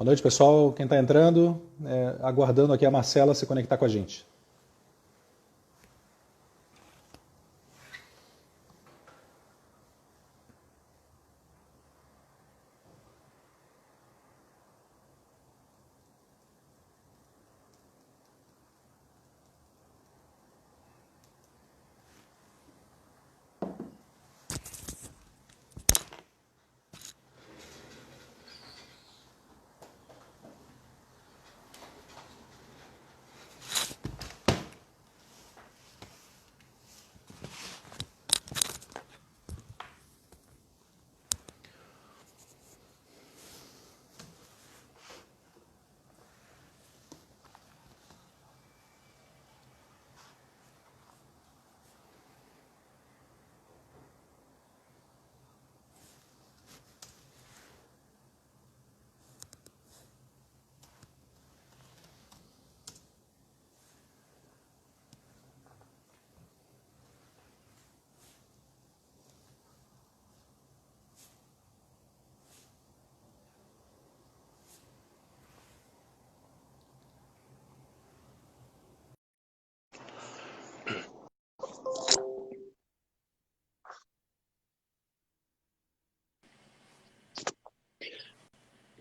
Boa noite, pessoal. Quem está entrando, aguardando aqui a Marcela se conectar com a gente.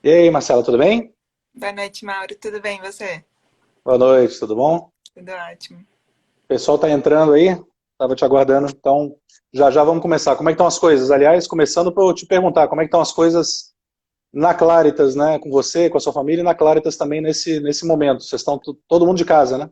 E aí, Marcela, tudo bem? Boa noite, Mauro. Tudo bem, e você? Boa noite, tudo bom? Tudo ótimo. O pessoal está entrando aí, estava te aguardando, então já já vamos começar. Como é que estão as coisas? Aliás, começando por eu te perguntar, como é que estão as coisas na Claritas, né? Com você, com a sua família e na Claritas também nesse momento. Vocês estão todo mundo de casa, né?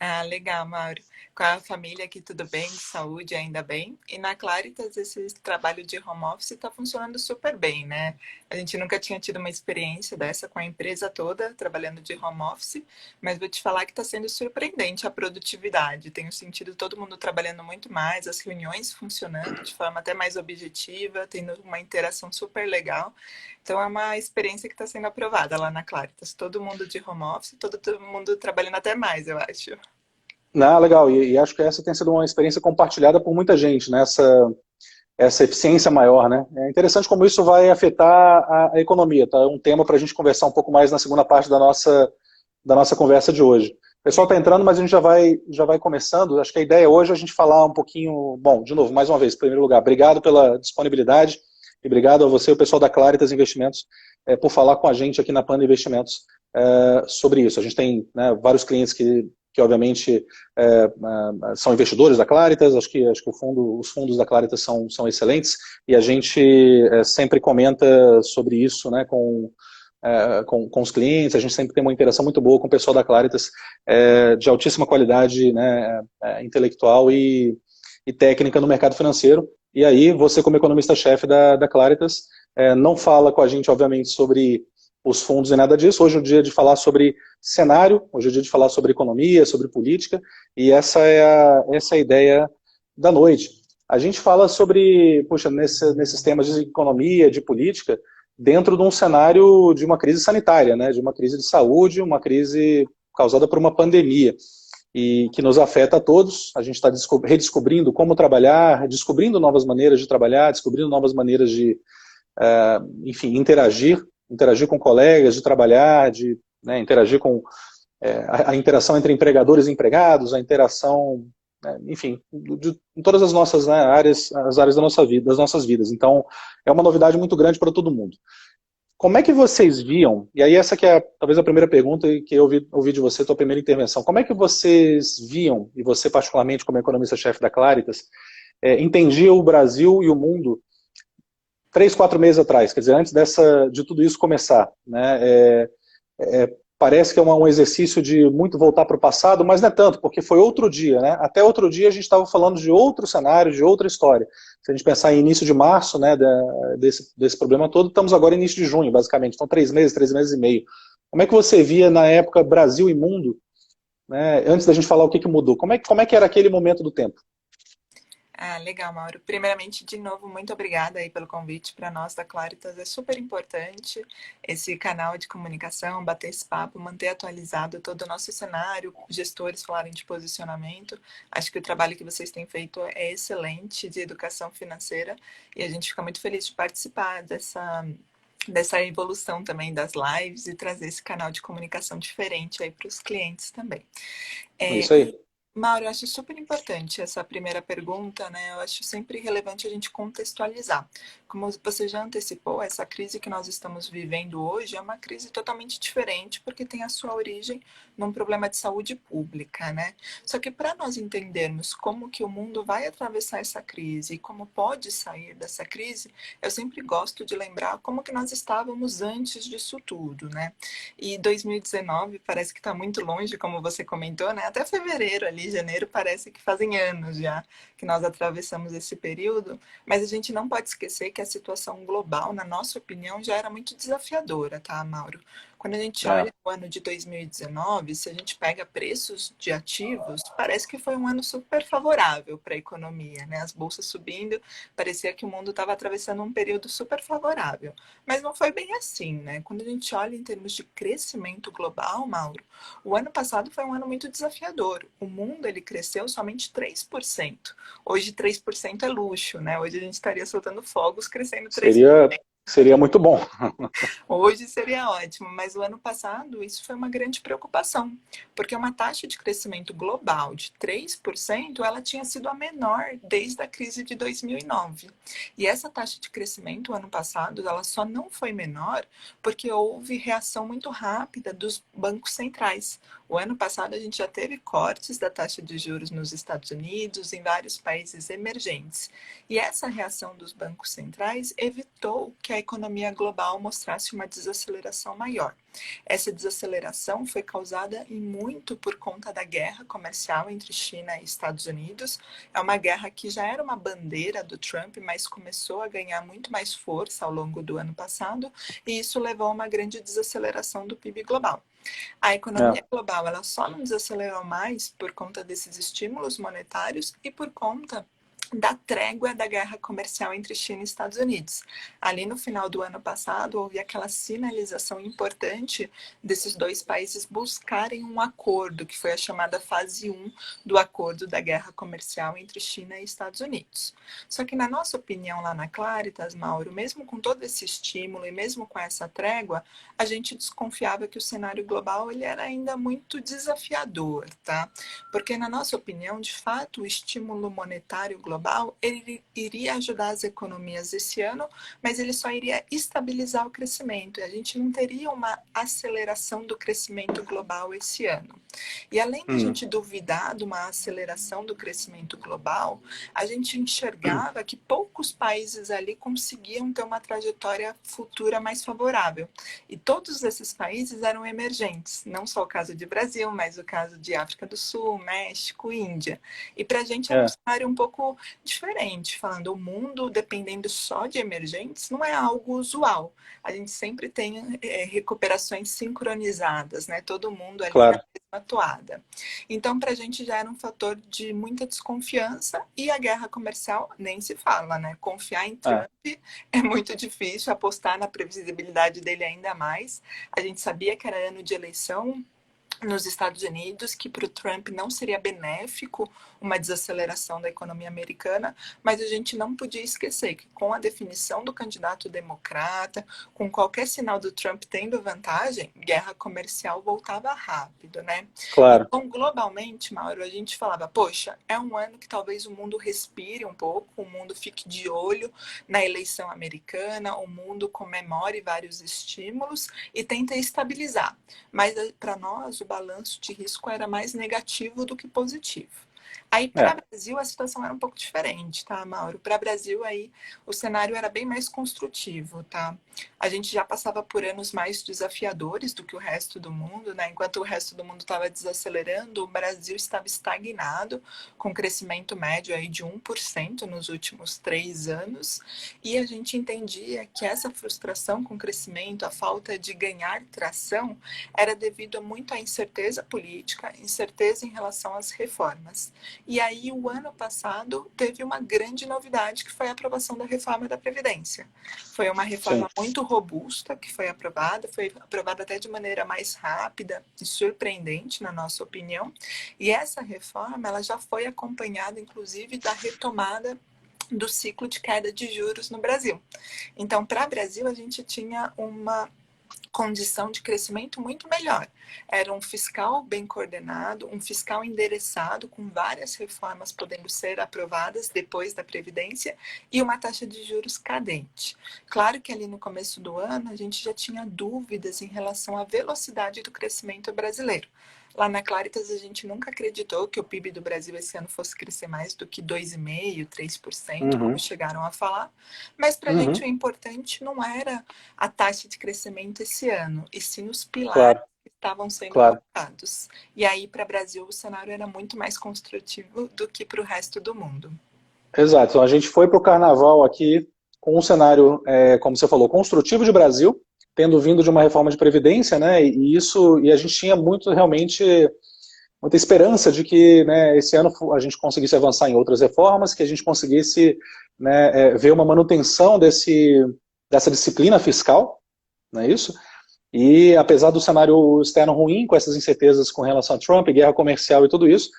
Ah, legal, Mauro. Com a família aqui tudo bem, saúde ainda bem. E na Claritas esse trabalho de home office está funcionando super bem, né? A gente nunca tinha tido uma experiência dessa com a empresa toda trabalhando de home office, mas vou te falar que está sendo surpreendente a produtividade. Tenho sentido todo mundo trabalhando muito mais, as reuniões funcionando de forma até mais objetiva, tendo uma interação super legal. Então é uma experiência que está sendo aprovada lá na Claritas. Todo mundo de home office, todo mundo trabalhando até mais, eu acho. Não, legal, e acho que essa tem sido uma experiência compartilhada por muita gente, né? Essa eficiência maior, né? É interessante como isso vai afetar a economia, tá? É um tema para a gente conversar um pouco mais na segunda parte da nossa conversa de hoje. O pessoal está Legal. entrando, mas a gente já vai começando. Acho que a ideia hoje é a gente falar um pouquinho. Bom, de novo, mais uma vez, em primeiro lugar, obrigado pela disponibilidade e obrigado a você, o pessoal da Claritas Investimentos, por falar com a gente aqui na Panda Investimentos sobre isso. A gente tem, né, vários clientes que obviamente são investidores da Claritas. Acho que os fundos da Claritas são excelentes e a gente sempre comenta sobre isso, né, com os clientes. A gente sempre tem uma interação muito boa com o pessoal da Claritas, de altíssima qualidade, né, intelectual e técnica no mercado financeiro. E aí, você, como economista-chefe da Claritas, não fala com a gente, obviamente, sobre os fundos e nada disso. Hoje é o dia de falar sobre cenário, hoje é o dia de falar sobre economia, sobre política, e essa é a ideia da noite. A gente fala sobre, puxa, nesses temas de economia, de política, dentro de um cenário de uma crise sanitária, né, de uma crise de saúde, uma crise causada por uma pandemia e que nos afeta a todos. A gente está redescobrindo como trabalhar, descobrindo novas maneiras de trabalhar, descobrindo novas maneiras de, enfim, interagir com colegas, de trabalhar, de, né, interagir com a interação entre empregadores e empregados, a interação, enfim, em todas as nossas, né, áreas, as áreas da nossa vida, das nossas vidas. Então, é uma novidade muito grande para todo mundo. Como é que vocês viam, e aí essa que é talvez a primeira pergunta que eu ouvi de você, tua primeira intervenção, como é que vocês viam, e você particularmente como economista-chefe da Claritas, entendia o Brasil e o mundo 3, 4 meses atrás, quer dizer, antes de tudo isso começar, né? Parece que é um exercício de muito voltar para o passado, mas não é tanto, porque foi outro dia, né? Até outro dia a gente estava falando de outro cenário, de outra história. Se a gente pensar em início de março, né, desse problema todo, estamos agora em início de junho, basicamente. Então, 3 meses e meio. Como é que você via na época Brasil e mundo, né, antes da gente falar o que mudou? Como é que era aquele momento do tempo? Ah, legal, Mauro. Primeiramente, de novo, muito obrigada aí pelo convite para nós da Claritas. É super importante esse canal de comunicação, bater esse papo, manter atualizado todo o nosso cenário, gestores falarem de posicionamento. Acho que o trabalho que vocês têm feito é excelente de educação financeira e a gente fica muito feliz de participar dessa evolução também das lives e trazer esse canal de comunicação diferente aí para os clientes também. É É, isso aí. Mauro, eu acho super importante essa primeira pergunta, né? Eu acho sempre relevante a gente contextualizar. Como você já antecipou, essa crise que nós estamos vivendo hoje é uma crise totalmente diferente, porque tem a sua origem num problema de saúde pública, né? Só que para nós entendermos como que o mundo vai atravessar essa crise e como pode sair dessa crise, eu sempre gosto de lembrar como que nós estávamos antes disso tudo, né? E 2019 parece que está muito longe, como você comentou, né? Até fevereiro ali, janeiro, parece que fazem anos já que nós atravessamos esse período, mas a gente não pode esquecer que a situação global, na nossa opinião, já era muito desafiadora, tá, Mauro? Quando a gente É. olha o ano de 2019, se a gente pega preços de ativos, parece que foi um ano super favorável para a economia, né? As bolsas subindo, parecia que o mundo estava atravessando um período super favorável. Mas não foi bem assim, né? Quando a gente olha em termos de crescimento global, Mauro, o ano passado foi um ano muito desafiador. O mundo ele cresceu somente 3%. Hoje 3% é luxo, né? Hoje a gente estaria soltando fogos crescendo 3%. Seria muito bom. Hoje seria ótimo, mas o ano passado isso foi uma grande preocupação, porque uma taxa de crescimento global de 3%, ela tinha sido a menor desde a crise de 2009. E essa taxa de crescimento, o ano passado, ela só não foi menor porque houve reação muito rápida dos bancos centrais. O ano passado a gente já teve cortes da taxa de juros nos Estados Unidos, em vários países emergentes. E essa reação dos bancos centrais evitou que a economia global mostrasse uma desaceleração maior. Essa desaceleração foi causada em muito por conta da guerra comercial entre China e Estados Unidos. É uma guerra que já era uma bandeira do Trump, mas começou a ganhar muito mais força ao longo do ano passado, e isso levou a uma grande desaceleração do PIB global. A economia É. global ela só não desacelerou mais por conta desses estímulos monetários e por conta da trégua da guerra comercial entre China e Estados Unidos. Ali no final do ano passado, houve aquela sinalização importante desses dois países buscarem um acordo, que foi a chamada fase 1 do acordo da guerra comercial entre China e Estados Unidos. Só que, na nossa opinião, lá na Claritas, Mauro, mesmo com todo esse estímulo e mesmo com essa trégua, a gente desconfiava que o cenário global ele era ainda muito desafiador, tá? Porque, na nossa opinião, de fato, o estímulo monetário global ele iria ajudar as economias esse ano, mas ele só iria estabilizar o crescimento. E a gente não teria uma aceleração do crescimento global esse ano. E além da gente duvidar de uma aceleração do crescimento global, a gente enxergava que poucos países ali conseguiam ter uma trajetória futura mais favorável. E todos esses países eram emergentes, não só o caso de Brasil, mas o caso de África do Sul, México, Índia. E para a gente era um É. cenário um pouco diferente, falando o mundo dependendo só de emergentes não é algo usual. A gente sempre tem recuperações sincronizadas, né? Todo mundo ali na Claro. mesma toada. Então, para a gente já era um fator de muita desconfiança e a guerra comercial nem se fala, né? Confiar em É. Trump é muito difícil, apostar na previsibilidade dele ainda mais. A gente sabia que era ano de eleição nos Estados Unidos, que para o Trump não seria benéfico uma desaceleração da economia americana, mas a gente não podia esquecer que com a definição do candidato democrata, com qualquer sinal do Trump tendo vantagem, guerra comercial voltava rápido, né? Claro. Então, globalmente, Mauro, a gente falava, poxa, é um ano que talvez o mundo respire um pouco, o mundo fique de olho na eleição americana, o mundo comemore vários estímulos e tenta estabilizar. Mas para nós, o balanço de risco era mais negativo do que positivo. Aí, para É. o Brasil, a situação era um pouco diferente, tá, Mauro? Para o Brasil, aí, o cenário era bem mais construtivo, tá? A gente já passava por anos mais desafiadores do que o resto do mundo, né? Enquanto o resto do mundo estava desacelerando, o Brasil estava estagnado, com crescimento médio aí de 1% nos últimos 3 anos. E a gente entendia que essa frustração com o crescimento, a falta de ganhar tração, era devido muito à incerteza política, incerteza em relação às reformas. E aí, o ano passado, teve uma grande novidade, que foi a aprovação da reforma da Previdência. Foi uma Sim. reforma muito robusta que foi aprovada até de maneira mais rápida e surpreendente, na nossa opinião. E essa reforma, ela já foi acompanhada, inclusive, da retomada do ciclo de queda de juros no Brasil. Então, para o Brasil, a gente tinha uma condição de crescimento muito melhor. Era um fiscal bem coordenado, um fiscal endereçado, com várias reformas podendo ser aprovadas depois da Previdência e uma taxa de juros cadente. Claro que ali no começo do ano a gente já tinha dúvidas em relação à velocidade do crescimento brasileiro. Lá na Claritas, a gente nunca acreditou que o PIB do Brasil esse ano fosse crescer mais do que 2,5%, 3%, como chegaram a falar. Mas para a gente o importante não era a taxa de crescimento esse ano, e sim os pilares Claro, que estavam sendo claro. colocados. E aí, para o Brasil, o cenário era muito mais construtivo do que para o resto do mundo. Exato. Então, a gente foi para o carnaval aqui com um cenário, como você falou, construtivo de Brasil, tendo vindo de uma reforma de previdência, né? E a gente tinha muito realmente muita esperança de que, né, esse ano a gente conseguisse avançar em outras reformas, que a gente conseguisse, né, ver uma manutenção dessa disciplina fiscal, não é isso? E apesar do cenário externo ruim, com essas incertezas com relação a Trump, guerra comercial e tudo isso,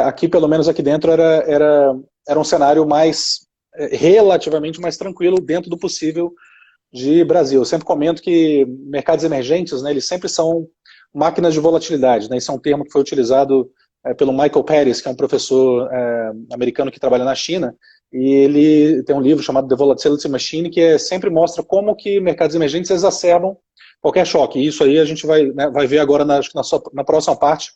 aqui, pelo menos aqui dentro, era um cenário mais, relativamente mais tranquilo dentro do possível de Brasil. Eu sempre comento que mercados emergentes, né, eles sempre são máquinas de volatilidade, né? Isso é um termo que foi utilizado pelo Michael Pérez, que é um professor americano que trabalha na China, e ele tem um livro chamado The Volatility Machine, que sempre mostra como que mercados emergentes exacerbam qualquer choque. E isso aí a gente vai, né, vai ver agora na próxima parte,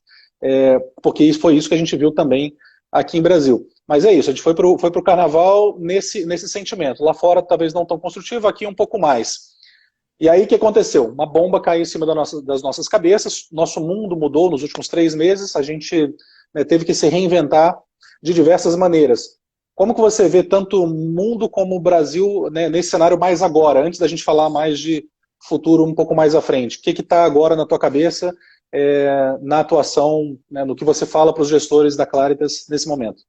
porque foi isso que a gente viu também aqui em Brasil. Mas é isso, a gente foi pro carnaval nesse sentimento. Lá fora talvez não tão construtivo, aqui um pouco mais. E aí o que aconteceu? Uma bomba caiu em cima das nossas cabeças, nosso mundo mudou nos últimos 3 meses, a gente, né, teve que se reinventar de diversas maneiras. Como que você vê tanto o mundo como o Brasil, né, nesse cenário mais agora, antes da gente falar mais de futuro um pouco mais à frente? O que está agora na tua cabeça, na atuação, né, no que você fala para os gestores da Claritas nesse momento?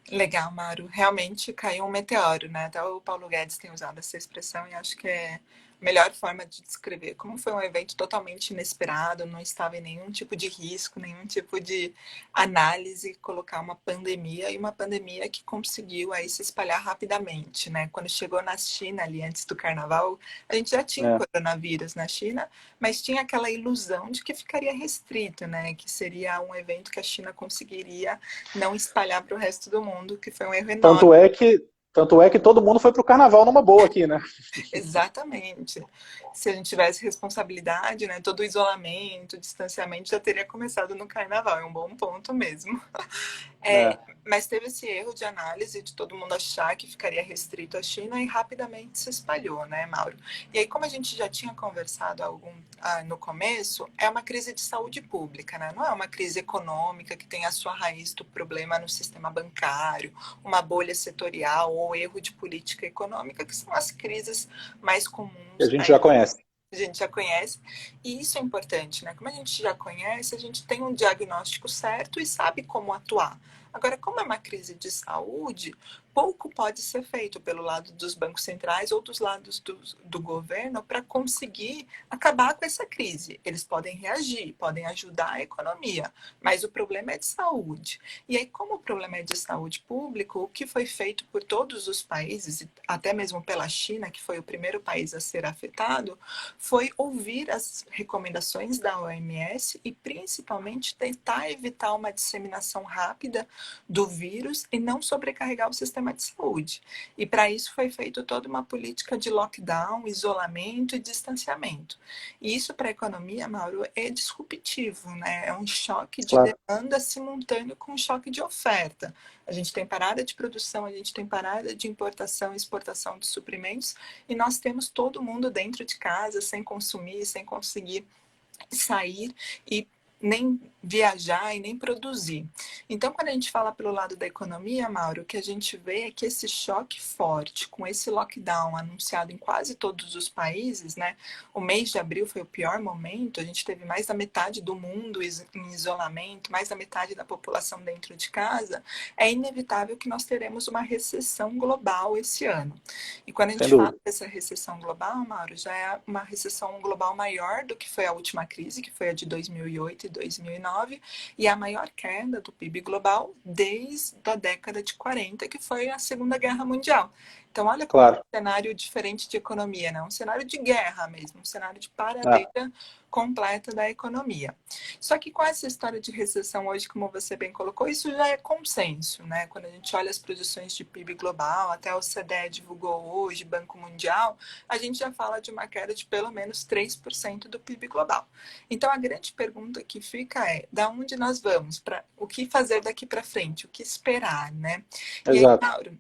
Legal, Mauro. Realmente caiu um meteoro, né? Até o Paulo Guedes tem usado essa expressão e acho que é a melhor forma de descrever. Como foi um evento totalmente inesperado, não estava em nenhum tipo de risco, nenhum tipo de análise, colocar uma pandemia, e uma pandemia que conseguiu aí se espalhar rapidamente, né? Quando chegou na China, ali antes do carnaval, a gente já tinha o É. coronavírus na China, mas tinha aquela ilusão de que ficaria restrito, né? Que seria um evento que a China conseguiria não espalhar para o resto do mundo, que foi um erro enorme. Tanto é que todo mundo foi para o carnaval numa boa aqui, né? Exatamente. Se a gente tivesse responsabilidade, né, todo o isolamento, distanciamento já teria começado no carnaval, é um bom ponto mesmo. É. Mas teve esse erro de análise de todo mundo achar que ficaria restrito à China e rapidamente se espalhou, né, Mauro? E aí, como a gente já tinha conversado no começo, é uma crise de saúde pública, né? Não é uma crise econômica que tem a sua raiz do problema no sistema bancário, uma bolha setorial ou erro de política econômica, que são as crises mais Que a comuns gente já aí, conhece. a gente já conhece, e isso é importante, né? Como a gente já conhece, a gente tem um diagnóstico certo e sabe como atuar. Agora, como é uma crise de saúde, pouco pode ser feito pelo lado dos bancos centrais ou dos lados do governo para conseguir acabar com essa crise. Eles podem reagir, podem ajudar a economia, mas o problema é de saúde. E aí, como o problema é de saúde pública, o que foi feito por todos os países, até mesmo pela China, que foi o primeiro país a ser afetado, foi ouvir as recomendações da OMS e principalmente tentar evitar uma disseminação rápida do vírus e não sobrecarregar o sistema de saúde. E para isso foi feita toda uma política de lockdown, isolamento e distanciamento. E isso para a economia, Mauro, é disruptivo, né? É um choque de Claro. demanda simultâneo com um choque de oferta. A gente tem parada de produção, a gente tem parada de importação e exportação de suprimentos, e nós temos todo mundo dentro de casa, sem consumir, sem conseguir sair e nem viajar e nem produzir. Então, quando a gente fala pelo lado da economia, Mauro, o que a gente vê é que esse choque forte, com esse lockdown anunciado em quase todos os países, né? O mês de abril foi o pior momento, a gente teve mais da metade do mundo em isolamento, mais da metade da população dentro de casa, é inevitável que nós teremos uma recessão global esse ano. E quando a Sem gente fala dúvida. dessa recessão global, Mauro, já é uma recessão global maior do que foi a última crise, que foi a de 2008 e 2009, 2019 e a maior queda do PIB global desde a década de 40, que foi a Segunda Guerra Mundial. Então, olha como é um Claro. cenário diferente de economia, né? Um cenário de guerra mesmo, um cenário de É, paradeira completa da economia. Só que com essa história de recessão hoje, como você bem colocou, isso já é consenso, né? Quando a gente olha as projeções de PIB global, até o OCDE divulgou hoje, Banco Mundial, a gente já fala de uma queda de pelo menos 3% do PIB global. Então a grande pergunta que fica é, da onde nós vamos? O que fazer daqui para frente? O que esperar, né? E aí, exato. Mauro,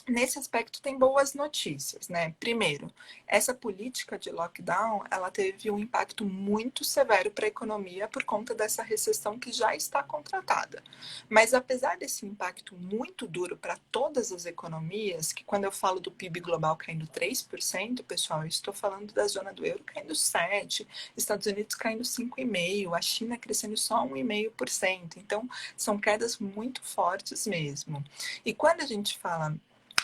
nesse aspecto tem boas notícias, né? Primeiro, essa política de lockdown, ela teve um impacto muito severo para a economia por conta dessa recessão que já está contratada. Mas apesar desse impacto muito duro para todas as economias, que quando eu falo do PIB global caindo 3%, pessoal, eu estou falando da zona do euro caindo 7%, Estados Unidos caindo 5,5%, a China crescendo só 1,5%. Então, são quedas muito fortes mesmo. E quando a gente fala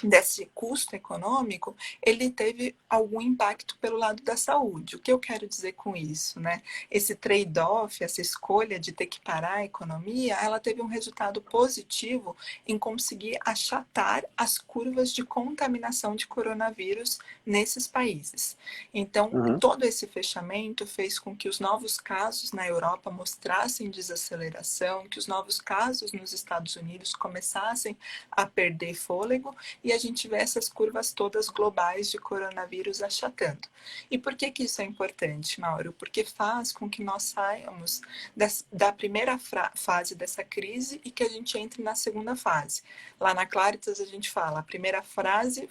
desse custo econômico, ele teve algum impacto pelo lado da saúde. O que eu quero dizer com isso, né? Esse trade-off, essa escolha de ter que parar a economia, ela teve um resultado positivo em conseguir achatar as curvas de contaminação de coronavírus nesses países. Então, Uhum. todo esse fechamento fez com que os novos casos na Europa mostrassem desaceleração, que os novos casos nos Estados Unidos começassem a perder fôlego e a gente vê essas curvas todas globais de coronavírus achatando. E por que isso é importante, Mauro? Porque faz com que nós saiamos da primeira fase dessa crise e que a gente entre na segunda fase. Lá na Claritas a gente fala, a primeira fase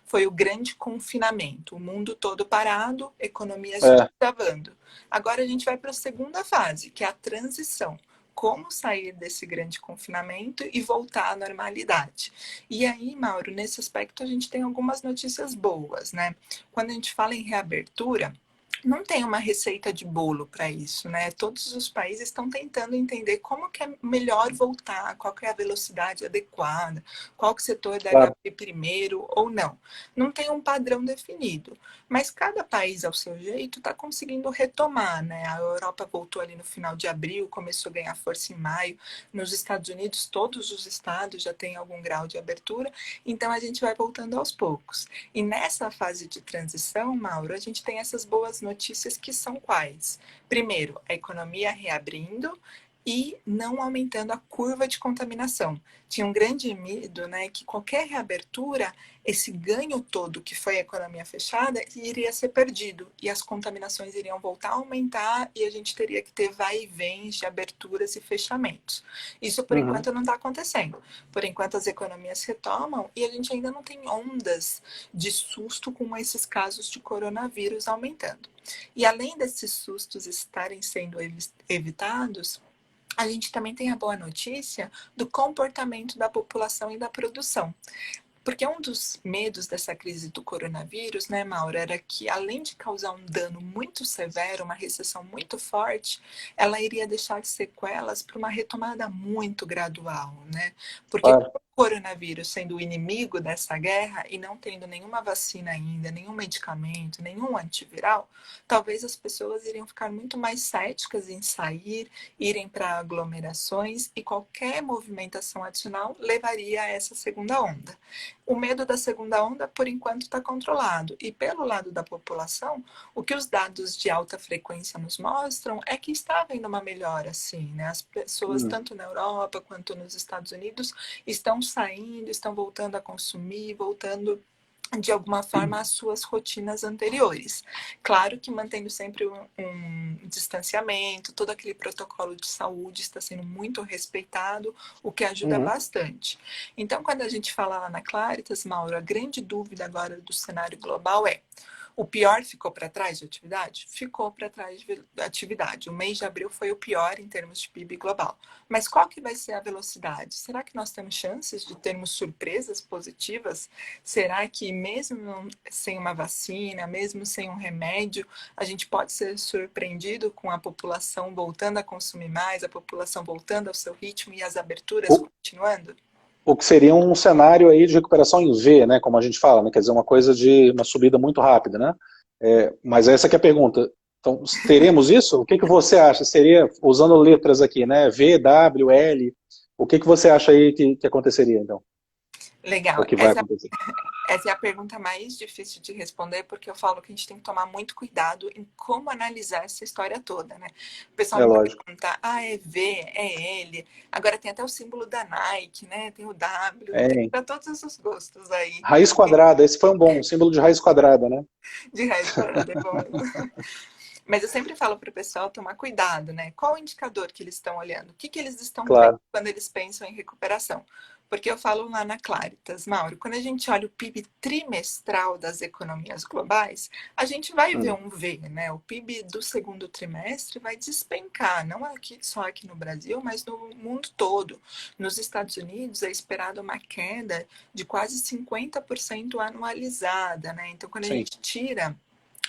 foi o grande confinamento, o mundo todo parado, economias É, desabando. Agora a gente vai para a segunda fase, que é a transição, como sair desse grande confinamento e voltar à normalidade. E aí, Mauro, nesse aspecto a gente tem algumas notícias boas, né? Quando a gente fala em reabertura, não tem uma receita de bolo para isso, né? Todos os países estão tentando entender como que é melhor voltar, qual que é a velocidade adequada, qual que setor deve claro. abrir primeiro ou não. Não tem um padrão definido, mas cada país ao seu jeito está conseguindo retomar, né? A Europa voltou ali no final de abril, começou a ganhar força em maio. Nos Estados Unidos, todos os estados já têm algum grau de abertura, então a gente vai voltando aos poucos. E nessa fase de transição, Mauro, a gente tem essas boas notícias que são quais? Primeiro, a economia reabrindo e não aumentando a curva de contaminação. Tinha um grande medo, né, que qualquer reabertura, esse ganho todo que foi a economia fechada, iria ser perdido e as contaminações iriam voltar a aumentar e a gente teria que ter vai e vens de aberturas e fechamentos. Isso, por Uhum. enquanto, não está acontecendo. Por enquanto, as economias retomam e a gente ainda não tem ondas de susto com esses casos de coronavírus aumentando. E além desses sustos estarem sendo evitados, a gente também tem a boa notícia do comportamento da população e da produção. Porque um dos medos dessa crise do coronavírus, né, Maura, era que além de causar um dano muito severo, uma recessão muito forte, ela iria deixar sequelas para uma retomada muito gradual, né? Porque Claro. o coronavírus sendo o inimigo dessa guerra e não tendo nenhuma vacina ainda, nenhum medicamento, nenhum antiviral, talvez as pessoas iriam ficar muito mais céticas em sair, irem para aglomerações e qualquer movimentação adicional levaria a essa segunda onda. O medo da segunda onda, por enquanto, está controlado. E pelo lado da população, o que os dados de alta frequência nos mostram é que está havendo uma melhora, sim, né? As pessoas, Uhum. tanto na Europa quanto nos Estados Unidos, estão saindo, estão voltando a consumir, voltando de alguma forma às suas rotinas anteriores. Claro que mantendo sempre um distanciamento, todo aquele protocolo de saúde está sendo muito respeitado, o que ajuda Uhum. bastante. Então, quando a gente fala lá na Claritas, Mauro, a grande dúvida agora do cenário global é: o pior ficou para trás de atividade? Ficou para trás de atividade. O mês de abril foi o pior em termos de PIB global. Mas qual que vai ser a velocidade? Será que nós temos chances de termos surpresas positivas? Será que mesmo sem uma vacina, mesmo sem um remédio, a gente pode ser surpreendido com a população voltando a consumir mais, a população voltando ao seu ritmo e as aberturas O, continuando? o que seria um cenário aí de recuperação em V, né, como a gente fala, né, quer dizer, uma coisa de uma subida muito rápida, né? Mas essa que é a pergunta. Então, teremos isso? O que que você acha? Seria, usando letras aqui, né? V, W, L. O que que você acha aí que aconteceria, então? Legal. Ou que vai acontecer? Essa é a pergunta mais difícil de responder, porque eu falo que a gente tem que tomar muito cuidado em como analisar essa história toda, né? O pessoal É me lógico. pergunta, é V, é L, agora tem até o símbolo da Nike, né? Tem o W, tem É. para todos os gostos aí. Raiz quadrada, esse foi um bom, um símbolo de raiz quadrada, né? De raiz quadrada é bom mesmo. Mas eu sempre falo para o pessoal tomar cuidado, né? Qual o indicador que eles estão olhando? O que, que eles estão vendo Claro. quando eles pensam em recuperação? Porque eu falo lá na Claritas, Mauro, quando a gente olha o PIB trimestral das economias globais, a gente vai ver Hum, um V, né? O PIB do segundo trimestre vai despencar, não aqui, só aqui no Brasil, mas no mundo todo. Nos Estados Unidos é esperada uma queda de quase 50% anualizada, né? Então, quando a sim, gente tira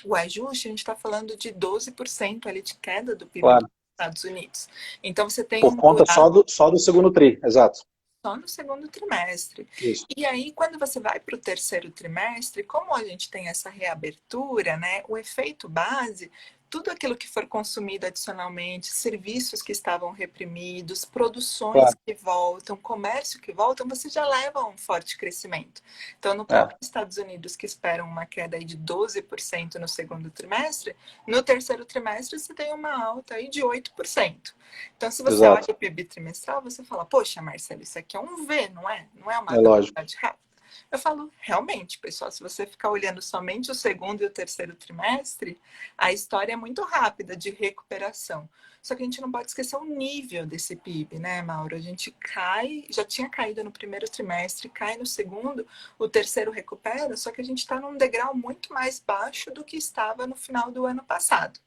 o ajuste, a gente está falando de 12% ali de queda do PIB dos claro. Estados Unidos. Então, você tem Por um conta buraco só do segundo tri, exato. só no segundo trimestre. Isso. E aí, quando você vai para o terceiro trimestre, como a gente tem essa reabertura, né, o efeito base, tudo aquilo que for consumido adicionalmente, serviços que estavam reprimidos, produções Claro. que voltam, comércio que voltam, você já leva a um forte crescimento. Então, no É, próprio Estados Unidos, que esperam uma queda aí de 12% no segundo trimestre, no terceiro trimestre você tem uma alta aí de 8%. Então, se você olha exato. o PIB trimestral, você fala, poxa, Marcelo, isso aqui é um V, não é? Não é uma É lógico. velocidade rápida. Eu falo, realmente, pessoal, se você ficar olhando somente o segundo e o terceiro trimestre, a história é muito rápida de recuperação. Só que a gente não pode esquecer o nível desse PIB, né, Mauro? A gente cai, já tinha caído no primeiro trimestre, cai no segundo, o terceiro recupera, só que a gente está num degrau muito mais baixo do que estava no final do ano passado.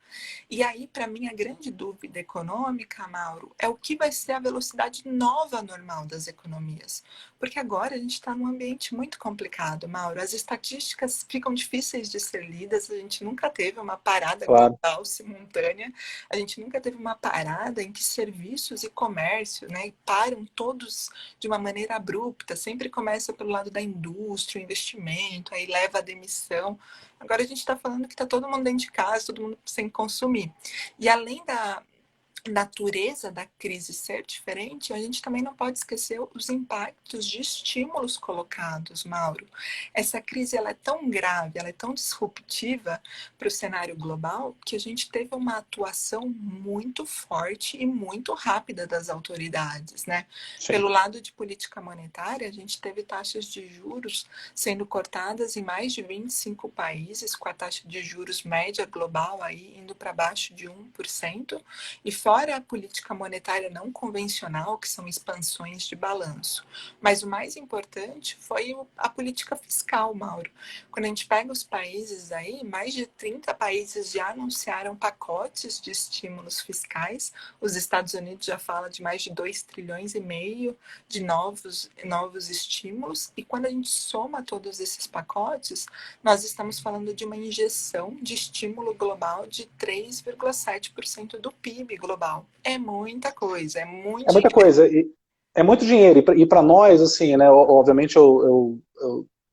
E aí, para mim, a grande dúvida econômica, Mauro, é o que vai ser a velocidade nova normal das economias. Porque agora a gente está num ambiente muito complicado, Mauro. As estatísticas ficam difíceis de ser lidas, a gente nunca teve uma parada Claro. global simultânea, a gente nunca teve uma parada em que serviços e comércio, né, param todos de uma maneira abrupta, sempre começa pelo lado da indústria, o investimento, aí leva a demissão. Agora a gente está falando que está todo mundo dentro de casa, todo mundo sem consumir. E além da natureza da crise ser diferente, a gente também não pode esquecer os impactos de estímulos colocados, Mauro. Essa crise ela é tão grave, ela é tão disruptiva para o cenário global que a gente teve uma atuação muito forte e muito rápida das autoridades, né? Sim. Pelo lado de política monetária, a gente teve taxas de juros sendo cortadas em mais de 25 países, com a taxa de juros média global aí indo para baixo de 1%, e fora a política monetária não convencional, que são expansões de balanço. Mas o mais importante foi a política fiscal, Mauro. Quando a gente pega os países aí, mais de 30 países já anunciaram pacotes de estímulos fiscais. Os Estados Unidos já fala de mais de 2,5 trilhões de novos estímulos. E quando a gente soma todos esses pacotes, nós estamos falando de uma injeção de estímulo global de 3,7% do PIB global. É muita coisa, é muito É muita dinheiro. coisa. É muito dinheiro. E para nós, assim, né? Obviamente eu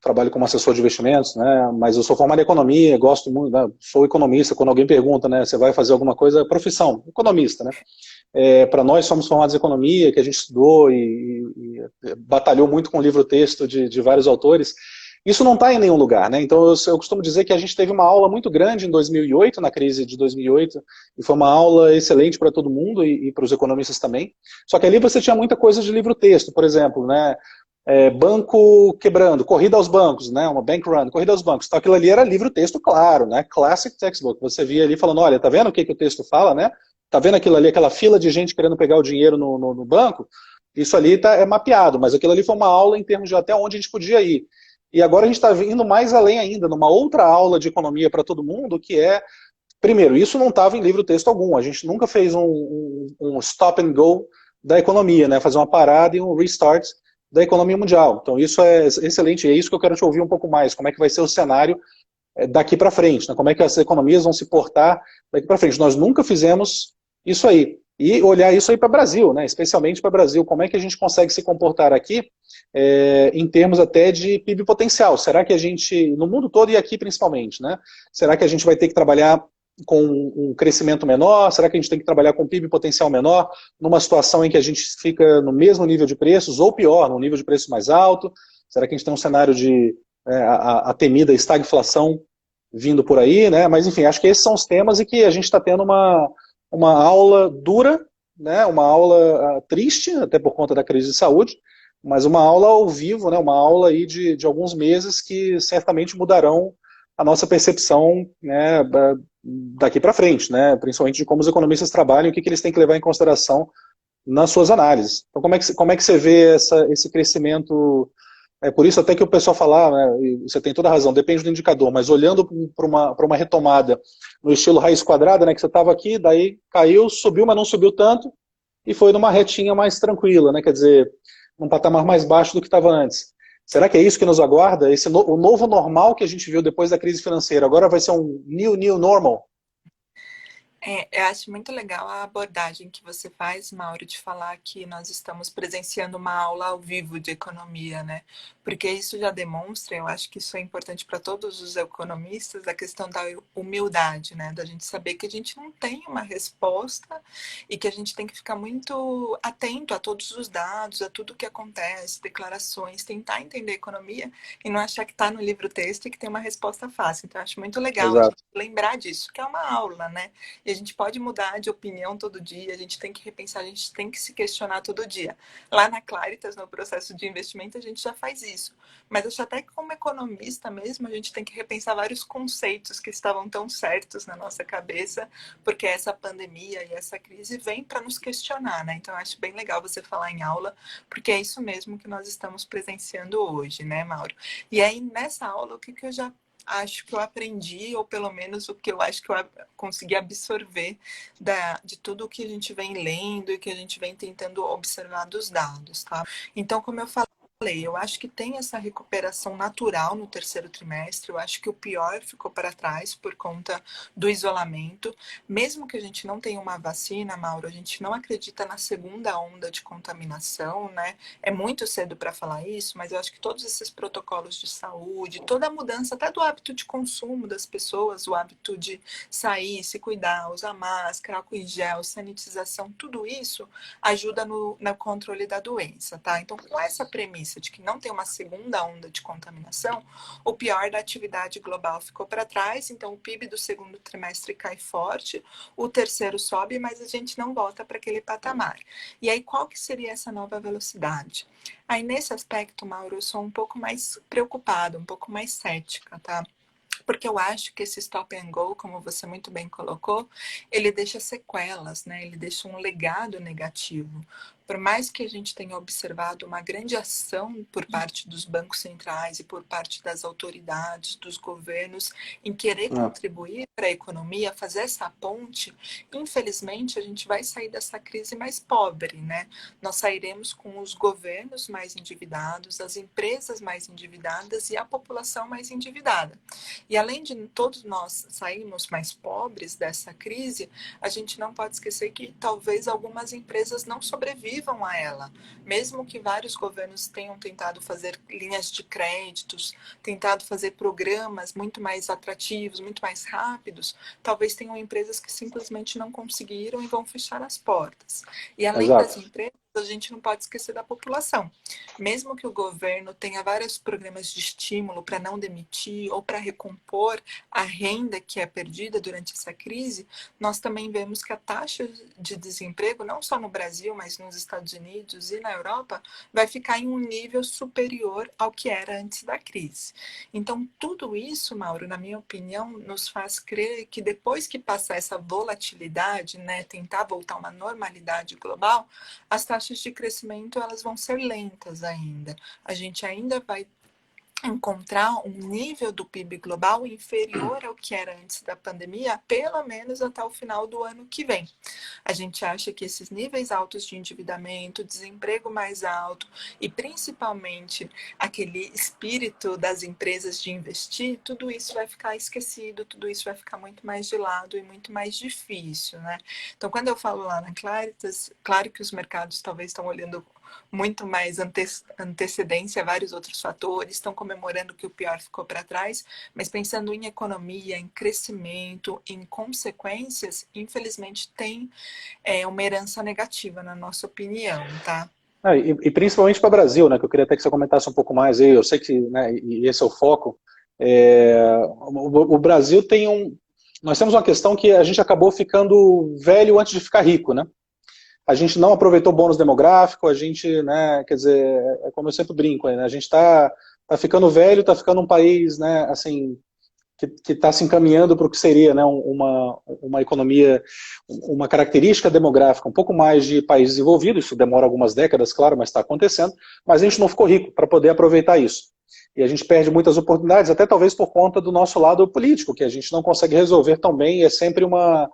trabalho como assessor de investimentos, né? Mas eu sou formado em economia, gosto muito, né, sou economista. Quando alguém pergunta, né? Você vai fazer alguma coisa, profissão, economista, né? Para nós somos formados em economia, que a gente estudou e batalhou muito com o livro-texto de vários autores. Isso não está em nenhum lugar, né? Então eu costumo dizer que a gente teve uma aula muito grande em 2008, na crise de 2008, e foi uma aula excelente para todo mundo e para os economistas também. Só que ali você tinha muita coisa de livro-texto, por exemplo, né? Banco quebrando, corrida aos bancos, né? Uma bank run, corrida aos bancos. Então aquilo ali era livro-texto, claro, né? Classic textbook. Você via ali falando, olha, tá vendo o que o texto fala, né? Tá vendo aquilo ali, aquela fila de gente querendo pegar o dinheiro no banco? Isso ali é mapeado, mas aquilo ali foi uma aula em termos de até onde a gente podia ir. E agora a gente está indo mais além ainda, numa outra aula de economia para todo mundo, que é, primeiro, isso não estava em livro-texto algum, a gente nunca fez um stop and go da economia, né? Fazer uma parada e um restart da economia mundial. Então isso é excelente, e é isso que eu quero te ouvir um pouco mais, como é que vai ser o cenário daqui para frente, né? Como é que as economias vão se portar daqui para frente. Nós nunca fizemos isso aí. E olhar isso aí para o Brasil, né? Especialmente para o Brasil, como é que a gente consegue se comportar aqui em termos até de PIB potencial. Será que a gente, no mundo todo e aqui principalmente, né? Será que a gente vai ter que trabalhar com um crescimento menor? Será que a gente tem que trabalhar com PIB potencial menor, numa situação em que a gente fica no mesmo nível de preços, ou pior, num nível de preço mais alto? Será que a gente tem um cenário de a temida estagflação vindo por aí, né? Mas enfim, acho que esses são os temas e que a gente está tendo uma aula dura, né? Uma aula triste, até por conta da crise de saúde, mas uma aula ao vivo, né? Uma aula aí de alguns meses que certamente mudarão a nossa percepção, né, daqui para frente, né? Principalmente de como os economistas trabalham e o que eles têm que levar em consideração nas suas análises. Então, como é que você vê esse crescimento? É por isso até que o pessoal fala, né, e você tem toda a razão, depende do indicador, mas olhando para uma retomada no estilo raiz quadrada, né, que você estava aqui, daí caiu, subiu, mas não subiu tanto, e foi numa retinha mais tranquila, né, quer dizer, num patamar mais baixo do que estava antes. Será que é isso que nos aguarda? O novo normal que a gente viu depois da crise financeira, agora vai ser um new normal? Eu acho muito legal a abordagem que você faz, Mauro, de falar que nós estamos presenciando uma aula ao vivo de economia, né? Porque isso já demonstra, eu acho que isso é importante para todos os economistas, a questão da humildade, né? Da gente saber que a gente não tem uma resposta e que a gente tem que ficar muito atento a todos os dados, a tudo que acontece, declarações, tentar entender a economia e não achar que está no livro texto e que tem uma resposta fácil. Então, eu acho muito legal a gente Exato. lembrar disso, que é uma aula, né? E a gente pode mudar de opinião todo dia, a gente tem que repensar, a gente tem que se questionar todo dia. Lá na Claritas, no processo de investimento, a gente já faz isso. Mas acho até que como economista mesmo, a gente tem que repensar vários conceitos que estavam tão certos na nossa cabeça, porque essa pandemia e essa crise vem para nos questionar, né? Então, eu acho bem legal você falar em aula, porque é isso mesmo que nós estamos presenciando hoje, né, Mauro? E aí, nessa aula, o que eu já acho que eu aprendi, ou pelo menos o que eu acho que eu consegui absorver de tudo o que a gente vem lendo e que a gente vem tentando observar dos dados, tá? Então, como eu falei, eu acho que tem essa recuperação natural no terceiro trimestre. Eu acho que o pior ficou para trás por conta do isolamento. Mesmo que a gente não tenha uma vacina, Mauro, a gente não acredita na segunda onda de contaminação, né? É muito cedo para falar isso, mas eu acho que todos esses protocolos de saúde, toda a mudança até do hábito de consumo das pessoas, o hábito de sair, se cuidar, usar máscara, álcool em gel, sanitização, tudo isso ajuda no controle da doença, tá? Então, com essa premissa de que não tem uma segunda onda de contaminação, o pior da atividade global ficou para trás, então o PIB do segundo trimestre cai forte, o terceiro sobe, mas a gente não volta para aquele patamar. E aí, qual que seria essa nova velocidade? Aí, nesse aspecto, Mauro, eu sou um pouco mais preocupada, um pouco mais cética, tá? Porque eu acho que esse stop and go, como você muito bem colocou, ele deixa sequelas, né? Ele deixa um legado negativo. Por mais que a gente tenha observado uma grande ação por parte dos bancos centrais e por parte das autoridades, dos governos, em querer É, contribuir para a economia, fazer essa ponte, infelizmente a gente vai sair dessa crise mais pobre, né? Nós sairemos com os governos mais endividados, as empresas mais endividadas e a população mais endividada. E além de todos nós sairmos mais pobres dessa crise, a gente não pode esquecer que talvez algumas empresas não sobrevivam a ela. Mesmo que vários governos tenham tentado fazer linhas de créditos, tentado fazer programas muito mais atrativos, muito mais rápidos, talvez tenham empresas que simplesmente não conseguiram e vão fechar as portas. E além das exato. empresas, a gente não pode esquecer da população. Mesmo que o governo tenha vários programas de estímulo para não demitir ou para recompor a renda que é perdida durante essa crise, nós também vemos que a taxa de desemprego, não só no Brasil, mas nos Estados Unidos e na Europa, vai ficar em um nível superior ao que era antes da crise. Então, tudo isso, Mauro, na minha opinião, nos faz crer que depois que passar essa volatilidade, né, tentar voltar a uma normalidade global, as taxas de crescimento elas vão ser lentas ainda. A gente ainda vai encontrar um nível do PIB global inferior ao que era antes da pandemia, pelo menos até o final do ano que vem. A gente acha que esses níveis altos de endividamento, desemprego mais alto e principalmente aquele espírito das empresas de investir, tudo isso vai ficar esquecido, tudo isso vai ficar muito mais de lado e muito mais difícil, né? Então, quando eu falo lá na Claritas, claro que os mercados talvez estão olhando muito mais antecedência a vários outros fatores, estão comemorando que o pior ficou para trás, mas pensando em economia, em crescimento, em consequências, infelizmente tem uma herança negativa, na nossa opinião, tá? E principalmente para o Brasil, né, que eu queria até que você comentasse um pouco mais aí, eu sei que, né, e esse é o foco, o Brasil tem nós temos uma questão que a gente acabou ficando velho antes de ficar rico, né? A gente não aproveitou o bônus demográfico, a gente, né, quer dizer, é como eu sempre brinco aí, né, a gente tá ficando velho, tá ficando um país, né, assim, que está se encaminhando para o que seria, né, uma economia, uma característica demográfica um pouco mais de país desenvolvido, isso demora algumas décadas, claro, mas está acontecendo, mas a gente não ficou rico para poder aproveitar isso. E a gente perde muitas oportunidades, até talvez por conta do nosso lado político, que a gente não consegue resolver tão bem, e é sempre uma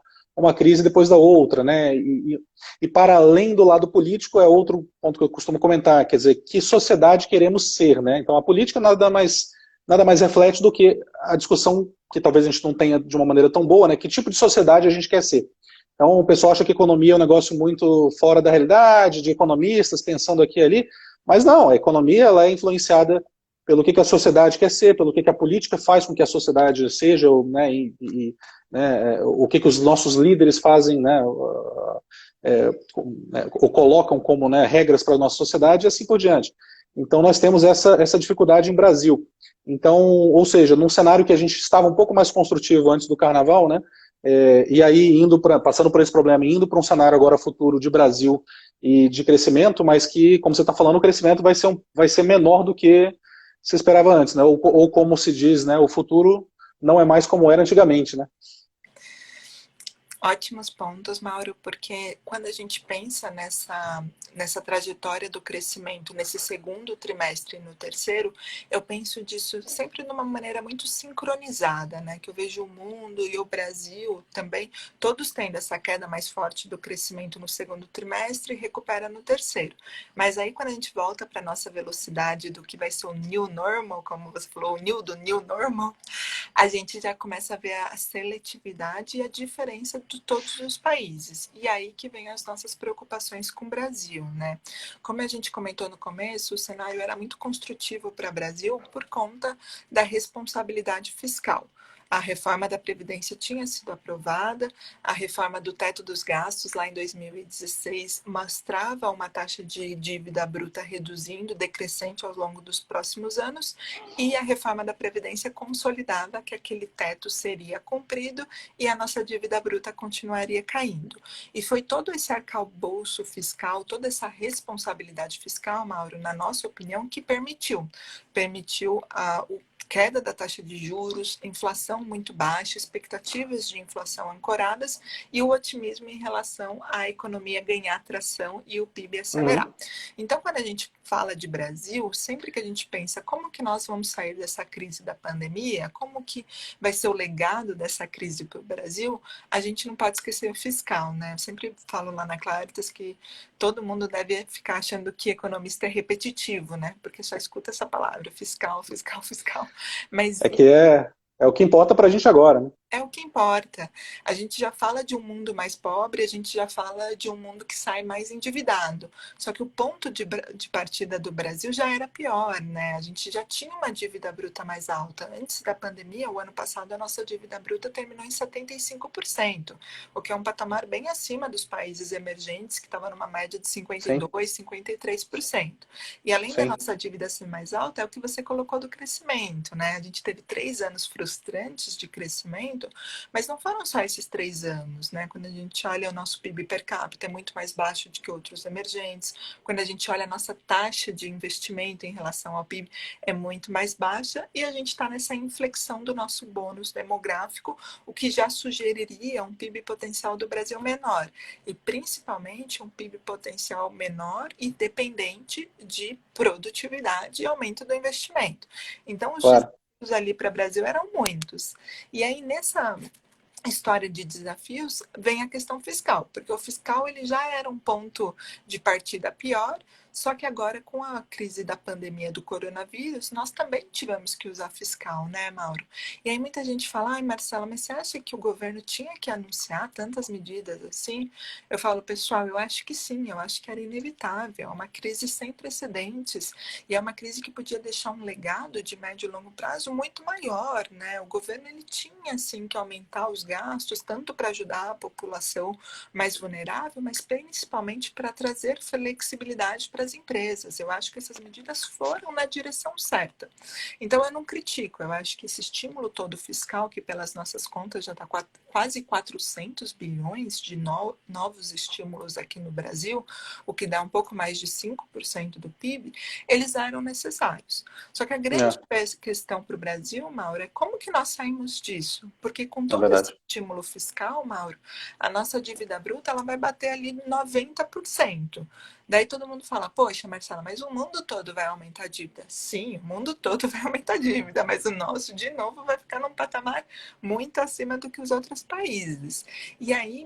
crise depois da outra, né? E para além do lado político, é outro ponto que eu costumo comentar, quer dizer, que sociedade queremos ser, né? Então a política nada mais reflete do que a discussão que talvez a gente não tenha de uma maneira tão boa, né? Que tipo de sociedade a gente quer ser. Então o pessoal acha que economia é um negócio muito fora da realidade, de economistas pensando aqui e ali, mas não, a economia ela é influenciada pelo que a sociedade quer ser, pelo que a política faz com que a sociedade seja, né, né, o que os nossos líderes fazem, né, ou colocam como, né, regras para a nossa sociedade e assim por diante. Então nós temos essa dificuldade em Brasil. Então, ou seja, num cenário que a gente estava um pouco mais construtivo antes do Carnaval, né, e aí passando por esse problema, indo para um cenário agora futuro de Brasil e de crescimento, mas que, como você está falando, o crescimento vai ser menor do que se esperava antes, né? Ou como se diz, né? O futuro não é mais como era antigamente, né? Ótimos pontos, Mauro, porque quando a gente pensa nessa trajetória do crescimento, nesse segundo trimestre e no terceiro, eu penso disso sempre de uma maneira muito sincronizada, né? Que eu vejo o mundo e o Brasil também, todos tendo essa queda mais forte do crescimento no segundo trimestre e recupera no terceiro. Mas aí quando a gente volta para a nossa velocidade do que vai ser o new normal, como você falou, o new do new normal, a gente já começa a ver a seletividade e a diferença de todos os países. E aí que vem as nossas preocupações com o Brasil, né? Como a gente comentou no começo, o cenário era muito construtivo para o Brasil por conta da responsabilidade fiscal. A reforma da Previdência tinha sido aprovada, a reforma do teto dos gastos, lá em 2016, mostrava uma taxa de dívida bruta reduzindo, decrescente ao longo dos próximos anos, e a reforma da Previdência consolidava que aquele teto seria cumprido e a nossa dívida bruta continuaria caindo. E foi todo esse arcabouço fiscal, toda essa responsabilidade fiscal, Mauro, na nossa opinião, que permitiu o queda da taxa de juros, inflação muito baixa, expectativas de inflação ancoradas e o otimismo em relação à economia ganhar tração e o PIB acelerar. Então, quando a gente fala de Brasil, sempre que a gente pensa como que nós vamos sair dessa crise da pandemia, como que vai ser o legado dessa crise para o Brasil, a gente não pode esquecer o fiscal, né? Eu sempre falo lá na Claritas que todo mundo deve ficar achando que economista é repetitivo, né? Porque só escuta essa palavra, fiscal, fiscal, fiscal. Mas É o que importa para a gente agora, né? é o que importa. A gente já fala de um mundo mais pobre, a gente já fala de um mundo que sai mais endividado. Só que o ponto de partida do Brasil já era pior, né? A gente já tinha uma dívida bruta mais alta. Antes da pandemia, o ano passado, a nossa dívida bruta terminou em 75%, o que é um patamar bem acima dos países emergentes, que estava numa média de Sim, 52%, 53%. E além da sim. nossa dívida ser mais alta, é o que você colocou do crescimento, né? A gente teve 3 anos frustrantes de crescimento, mas não foram só esses 3 anos, né? Quando a gente olha o nosso PIB per capita é muito mais baixo do que outros emergentes. Quando a gente olha a nossa taxa de investimento em relação ao PIB é muito mais baixa e a gente está nessa inflexão do nosso bônus demográfico, o que já sugeriria um PIB potencial do Brasil menor e principalmente um PIB potencial menor e dependente de produtividade e aumento do investimento. Então, os Claro. ali para o Brasil eram muitos. E aí, nessa história de desafios, vem a questão fiscal, porque o fiscal ele já era um ponto de partida pior, Só que agora, com a crise da pandemia do coronavírus, nós também tivemos que usar fiscal, né, Mauro? E aí muita gente fala, ai, Marcela, mas você acha que o governo tinha que anunciar tantas medidas assim? Eu falo, pessoal, eu acho que sim, eu acho que era inevitável, é uma crise sem precedentes, e é uma crise que podia deixar um legado de médio e longo prazo muito maior, né? O governo, ele tinha, sim, que aumentar os gastos, tanto para ajudar a população mais vulnerável, mas principalmente para trazer flexibilidade para as empresas. Eu acho que essas medidas foram na direção certa. Então, eu não critico, eu acho que esse estímulo todo fiscal, que pelas nossas contas já está quase 400 bilhões de novos estímulos aqui no Brasil, o que dá um pouco mais de 5% do PIB, eles eram necessários. Só que a grande questão para o Brasil, Mauro, é como que nós saímos disso? Porque com É todo esse verdade. estímulo fiscal, Mauro, a nossa dívida bruta ela vai bater ali 90%. Daí todo mundo fala, poxa, Marcela, mas o mundo todo vai aumentar a dívida. Sim, o mundo todo vai aumentar a dívida, mas o nosso, de novo, vai ficar num patamar muito acima do que os outros países. E aí,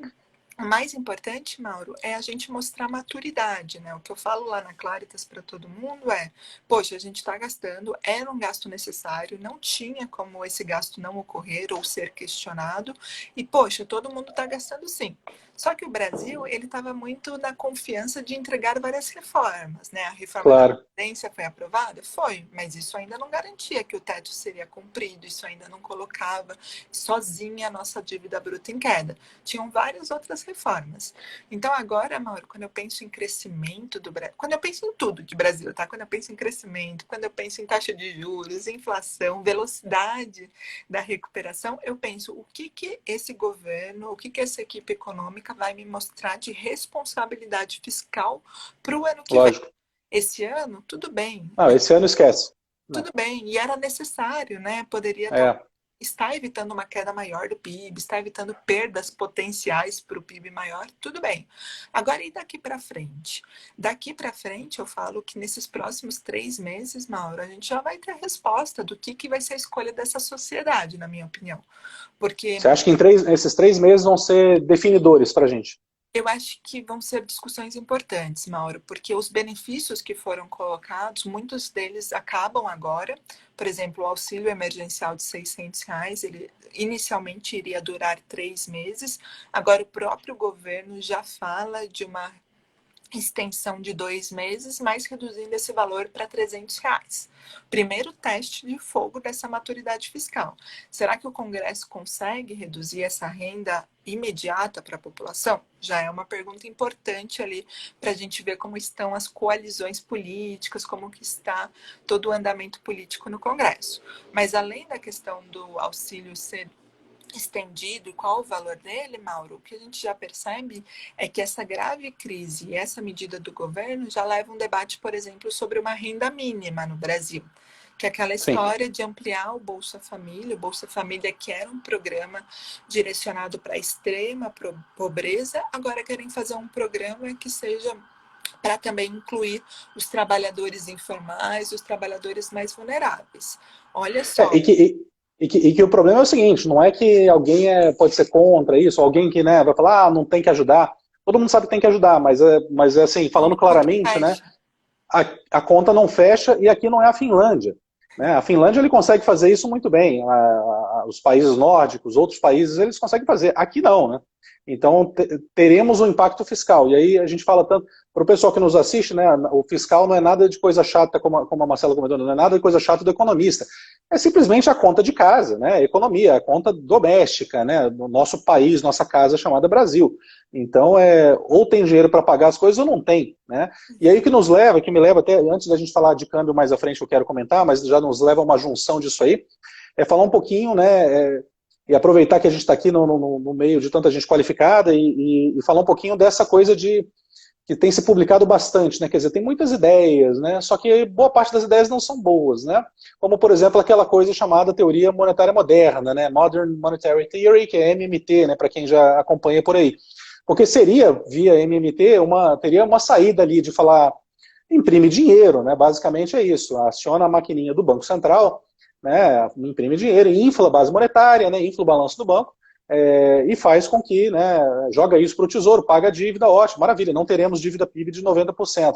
o mais importante, Mauro, é a gente mostrar maturidade, né? O que eu falo lá na Claritas para todo mundo é, poxa, a gente está gastando, era um gasto necessário, não tinha como esse gasto não ocorrer ou ser questionado, e poxa, todo mundo está gastando sim. Só que o Brasil, ele estava muito na confiança de entregar várias reformas, né? A reforma da Claro. Previdência foi aprovada? Foi, mas isso ainda não garantia que o teto seria cumprido, isso ainda não colocava sozinha a nossa dívida bruta em queda. Tinham várias outras reformas. Então agora, Mauro, quando eu penso em crescimento do Brasil, quando eu penso em tudo de Brasil, tá? Quando eu penso em crescimento, quando eu penso em taxa de juros, inflação, velocidade da recuperação, eu penso o que que esse governo, o que que essa equipe econômica vai me mostrar de responsabilidade fiscal para o ano que vem. Lógico. Esse ano, tudo bem, Ah, esse ano esquece. Não. tudo bem, e era necessário, né? Poderia É. está evitando uma queda maior do PIB, está evitando perdas potenciais para o PIB maior, tudo bem. Agora, e daqui para frente? Daqui para frente, eu falo que nesses próximos 3 meses, Mauro, a gente já vai ter a resposta do que vai ser a escolha dessa sociedade, na minha opinião. Porque Você acha que esses 3 meses vão ser definidores para a gente? eu acho que vão ser discussões importantes, Mauro, porque os benefícios que foram colocados, muitos deles acabam agora. Por exemplo, o auxílio emergencial de R$ 600, ele inicialmente iria durar 3 meses. Agora, o próprio governo já fala de uma extensão de 2 meses, mas reduzindo esse valor para R$ 300. Primeiro teste de fogo dessa maturidade fiscal. Será que o Congresso consegue reduzir essa renda imediata para a população? Já é uma pergunta importante ali para a gente ver como estão as coalizões políticas, como que está todo o andamento político no Congresso. Mas além da questão do auxílio ser estendido e qual o valor dele, Mauro, o que a gente já percebe é que essa grave crise e essa medida do governo já leva um debate, por exemplo, sobre uma renda mínima no Brasil, que é aquela Sim. história de ampliar o Bolsa Família que era um programa direcionado para a extrema pobreza, agora querem fazer um programa que seja para também incluir os trabalhadores informais, os trabalhadores mais vulneráveis. Olha É, só. e que o problema é o seguinte, não é que alguém pode ser contra isso, alguém que, né, vai falar, não tem que ajudar. Todo mundo sabe que tem que ajudar, mas assim, A falando conta claramente, né, fecha. a conta não fecha e aqui não é a Finlândia. Né? A Finlândia ele consegue fazer isso muito bem. Os países nórdicos, outros países, eles conseguem fazer. Aqui não, né? Então teremos um impacto fiscal. E aí a gente fala tanto para o pessoal que nos assiste, né? O fiscal não é nada de coisa chata, como a Marcela comentou, não é nada de coisa chata do economista. É simplesmente a conta de casa, né? A economia, a conta doméstica, né? Do nosso país, nossa casa chamada Brasil. Então, ou tem dinheiro para pagar as coisas ou não tem, né? E aí o que nos leva, que me leva até, antes da gente falar de câmbio mais à frente, que eu quero comentar, mas já nos leva a uma junção disso aí, é falar um pouquinho, né, e aproveitar que a gente está aqui no meio de tanta gente qualificada e falar um pouquinho dessa coisa que tem se publicado bastante, né? Quer dizer, tem muitas ideias, né? Só que boa parte das ideias não são boas, né? Como, por exemplo, aquela coisa chamada teoria monetária moderna, né? Modern Monetary Theory, que é MMT, né? Para quem já acompanha por aí. Porque seria, via MMT, teria uma saída ali de falar, imprime dinheiro, né? Basicamente é isso. Aciona a maquininha do Banco Central, né? Imprime dinheiro, infla a base monetária, né? Infla o balanço do banco, e faz com que, né, joga isso para o Tesouro, paga a dívida, ótimo, maravilha, não teremos dívida PIB de 90%.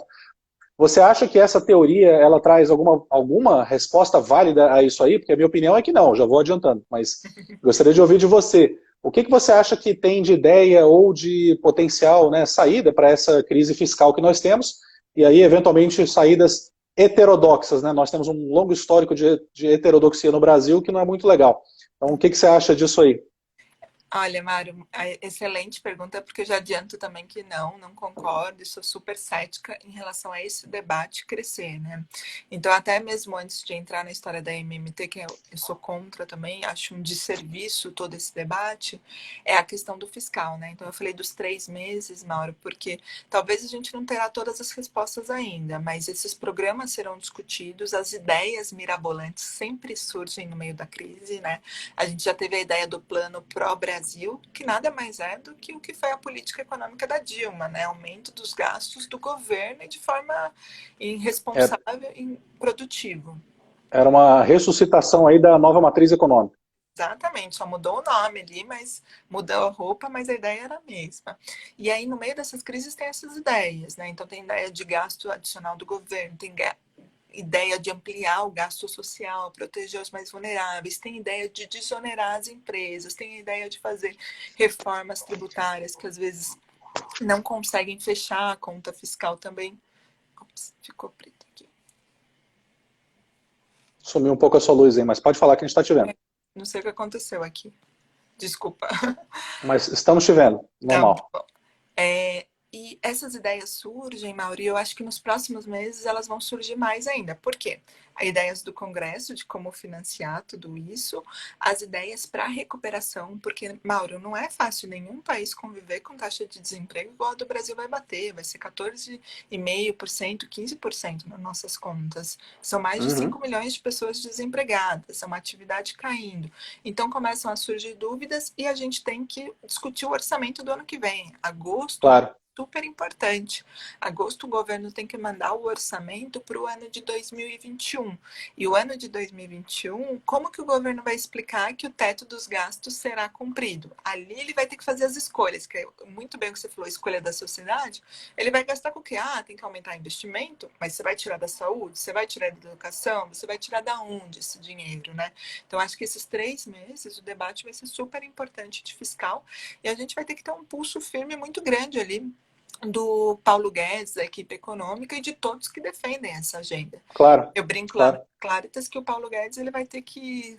Você acha que essa teoria ela traz alguma resposta válida a isso aí? Porque a minha opinião é que não, já vou adiantando, mas gostaria de ouvir de você. O que você acha que tem de ideia ou de potencial, né, saída para essa crise fiscal que nós temos? E aí, eventualmente, saídas heterodoxas, né? Nós temos um longo histórico de heterodoxia no Brasil que não é muito legal. Então, o que você acha disso aí? Olha, Mário, excelente pergunta, porque eu já adianto também que não concordo e sou super cética em relação a esse debate crescer, né? Então, até mesmo antes de entrar na história da MMT, que eu sou contra também, acho um desserviço todo esse debate, é a questão do fiscal, né? Então, eu falei dos 3 meses, Mauro, porque talvez a gente não terá todas as respostas ainda, mas esses programas serão discutidos, as ideias mirabolantes sempre surgem no meio da crise, né? A gente já teve a ideia do plano pró-Brasil, que nada mais é do que o que foi a política econômica da Dilma, né? Aumento dos gastos do governo e de forma É, irresponsável e improdutiva. era uma ressuscitação aí da nova matriz econômica. Exatamente, só mudou o nome ali, mas mudou a roupa, mas a ideia era a mesma. E aí, no meio dessas crises, tem essas ideias, né? Então, tem ideia de gasto adicional do governo, tem ideia de ampliar o gasto social, proteger os mais vulneráveis, tem ideia de desonerar as empresas, tem ideia de fazer reformas tributárias que às vezes não conseguem fechar a conta fiscal também. Ops, ficou preto aqui. Sumiu um pouco a sua luz aí, mas pode falar que a gente está te vendo. Não sei o que aconteceu aqui. Desculpa. Mas estamos te vendo, Então, normal. e essas ideias surgem, Mauri, eu acho que nos próximos meses elas vão surgir mais ainda. Por quê? As ideias do Congresso de como financiar tudo isso, as ideias para recuperação, porque, Mauro, não é fácil nenhum país conviver com taxa de desemprego igual a do Brasil vai bater, vai ser 14,5%, 15% nas nossas contas. São mais de 5 Uhum, milhões de pessoas desempregadas, é uma atividade caindo. Então começam a surgir dúvidas e a gente tem que discutir o orçamento do ano que vem. Agosto é claro. super importante. Agosto, o governo tem que mandar o orçamento para o ano de 2021. E o ano de 2021, como que o governo vai explicar que o teto dos gastos será cumprido? Ali ele vai ter que fazer as escolhas, que é muito bem o que você falou, escolha da sociedade. Ele vai gastar com o quê? Ah, tem que aumentar investimento, mas você vai tirar da saúde, você vai tirar da educação, você vai tirar da onde esse dinheiro, né? Então, acho que esses 3 meses, o debate vai ser super importante de fiscal e a gente vai ter que ter um pulso firme muito grande ali do Paulo Guedes, da equipe econômica e de todos que defendem essa agenda. Claro, Eu brinco lá na claro. Claritas que o Paulo Guedes ele vai ter que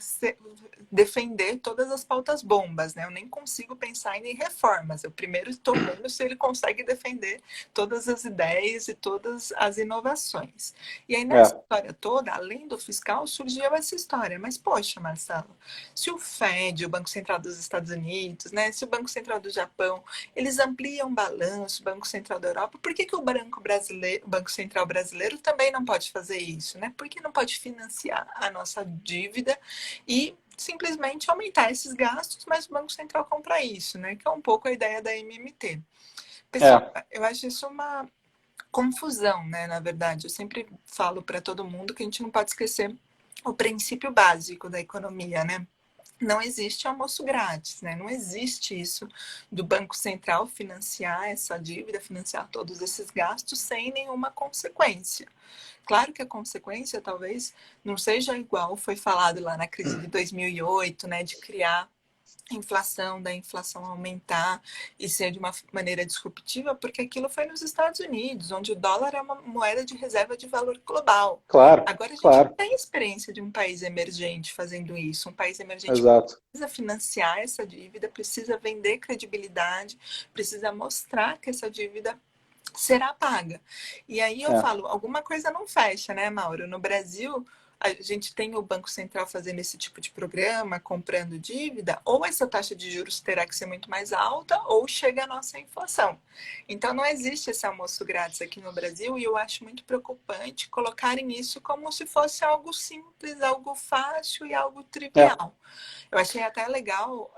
defender todas as pautas bombas, né? Eu nem consigo pensar em reformas. Eu primeiro estou vendo se ele consegue defender todas as ideias e todas as inovações. E aí nessa É, história toda, além do fiscal, surgiu essa história. Mas poxa, Marcelo, se o Fed, o Banco Central dos Estados Unidos, né? Se o Banco Central do Japão, eles ampliam o balanço, o Banco Central da Europa, por que o Banco Central brasileiro também não pode fazer isso, né? Por que não pode financiar a nossa dívida e simplesmente aumentar esses gastos, mas o Banco Central compra isso, né? Que é um pouco a ideia da MMT. Pessoal, é, eu acho isso uma confusão, né? Na verdade, eu sempre falo para todo mundo que a gente não pode esquecer o princípio básico da economia, né? Não existe almoço grátis, né? Não existe isso do Banco Central financiar essa dívida, financiar todos esses gastos sem nenhuma consequência. Claro que a consequência talvez não seja igual foi falado lá na crise de 2008, né, de criar inflação, da inflação aumentar e ser de uma maneira disruptiva, porque aquilo foi nos Estados Unidos, onde o dólar é uma moeda de reserva de valor global. claro, Agora a gente não claro. tem experiência de um país emergente fazendo isso. Um país emergente Exato. precisa financiar essa dívida, precisa vender credibilidade, precisa mostrar que essa dívida será paga. E aí eu É. falo, alguma coisa não fecha, né, Mauro? No Brasil, a gente tem o Banco Central fazendo esse tipo de programa, comprando dívida, ou essa taxa de juros terá que ser muito mais alta, ou chega a nossa inflação. Então não existe esse almoço grátis aqui no Brasil, e eu acho muito preocupante colocarem isso como se fosse algo simples, algo fácil e algo É. trivial. Eu achei até legal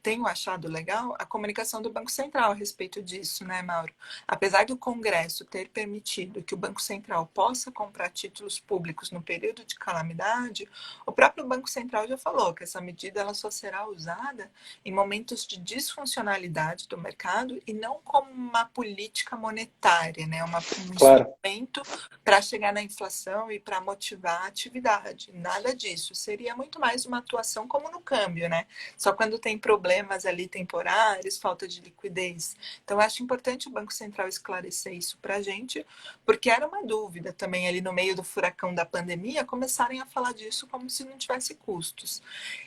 tenho achado legal a comunicação do Banco Central a respeito disso, né, Mauro? Apesar do Congresso ter permitido que o Banco Central possa comprar títulos públicos no período de calamidade, o próprio Banco Central já falou que essa medida ela só será usada em momentos de disfuncionalidade do mercado e não como uma política monetária, né? Um Claro, instrumento para chegar na inflação e para motivar a atividade. Nada disso. Seria muito mais uma atuação como no câmbio, né? Só quando tem problemas ali temporários, falta de liquidez. Então, eu acho importante o Banco Central esclarecer isso para a gente, porque era uma dúvida também ali no meio do furacão da pandemia, começarem a falar disso como se não tivesse custos.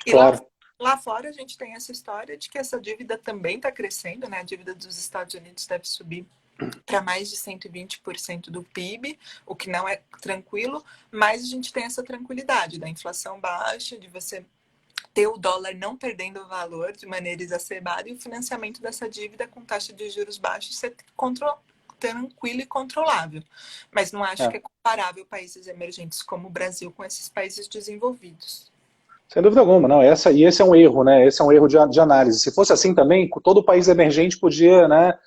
E claro. lá fora a gente tem essa história de que essa dívida também está crescendo, né? A dívida dos Estados Unidos deve subir para mais de 120% do PIB, o que não é tranquilo, mas a gente tem essa tranquilidade da inflação baixa, de você ter o dólar não perdendo valor de maneira exacerbada e o financiamento dessa dívida com taxa de juros baixos ser tranquilo e controlável. Mas não acho que é comparável países emergentes como o Brasil com esses países desenvolvidos. Sem dúvida alguma, não. Esse é um erro, né? Esse é um erro de análise. Se fosse assim também, todo país emergente podia, né,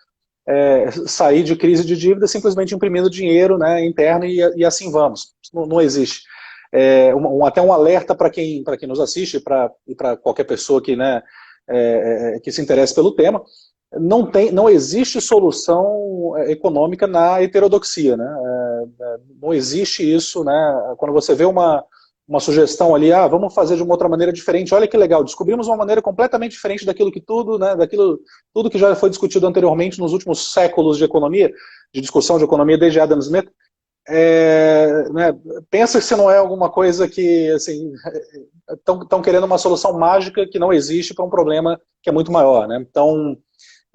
sair de crise de dívida simplesmente imprimindo dinheiro, né, interno e assim vamos. Não existe. Até um alerta para quem nos assiste e para qualquer pessoa que, né, que se interesse pelo tema. Não existe solução econômica na heterodoxia, né? Não existe isso, né? Quando você vê uma sugestão ali, vamos fazer de uma outra maneira diferente, olha que legal, descobrimos uma maneira completamente diferente daquilo que tudo, né, tudo que já foi discutido anteriormente nos últimos séculos de economia, de discussão de economia desde Adam Smith, né, pensa se não é alguma coisa que, assim, estão querendo uma solução mágica que não existe para um problema que é muito maior, né? Então,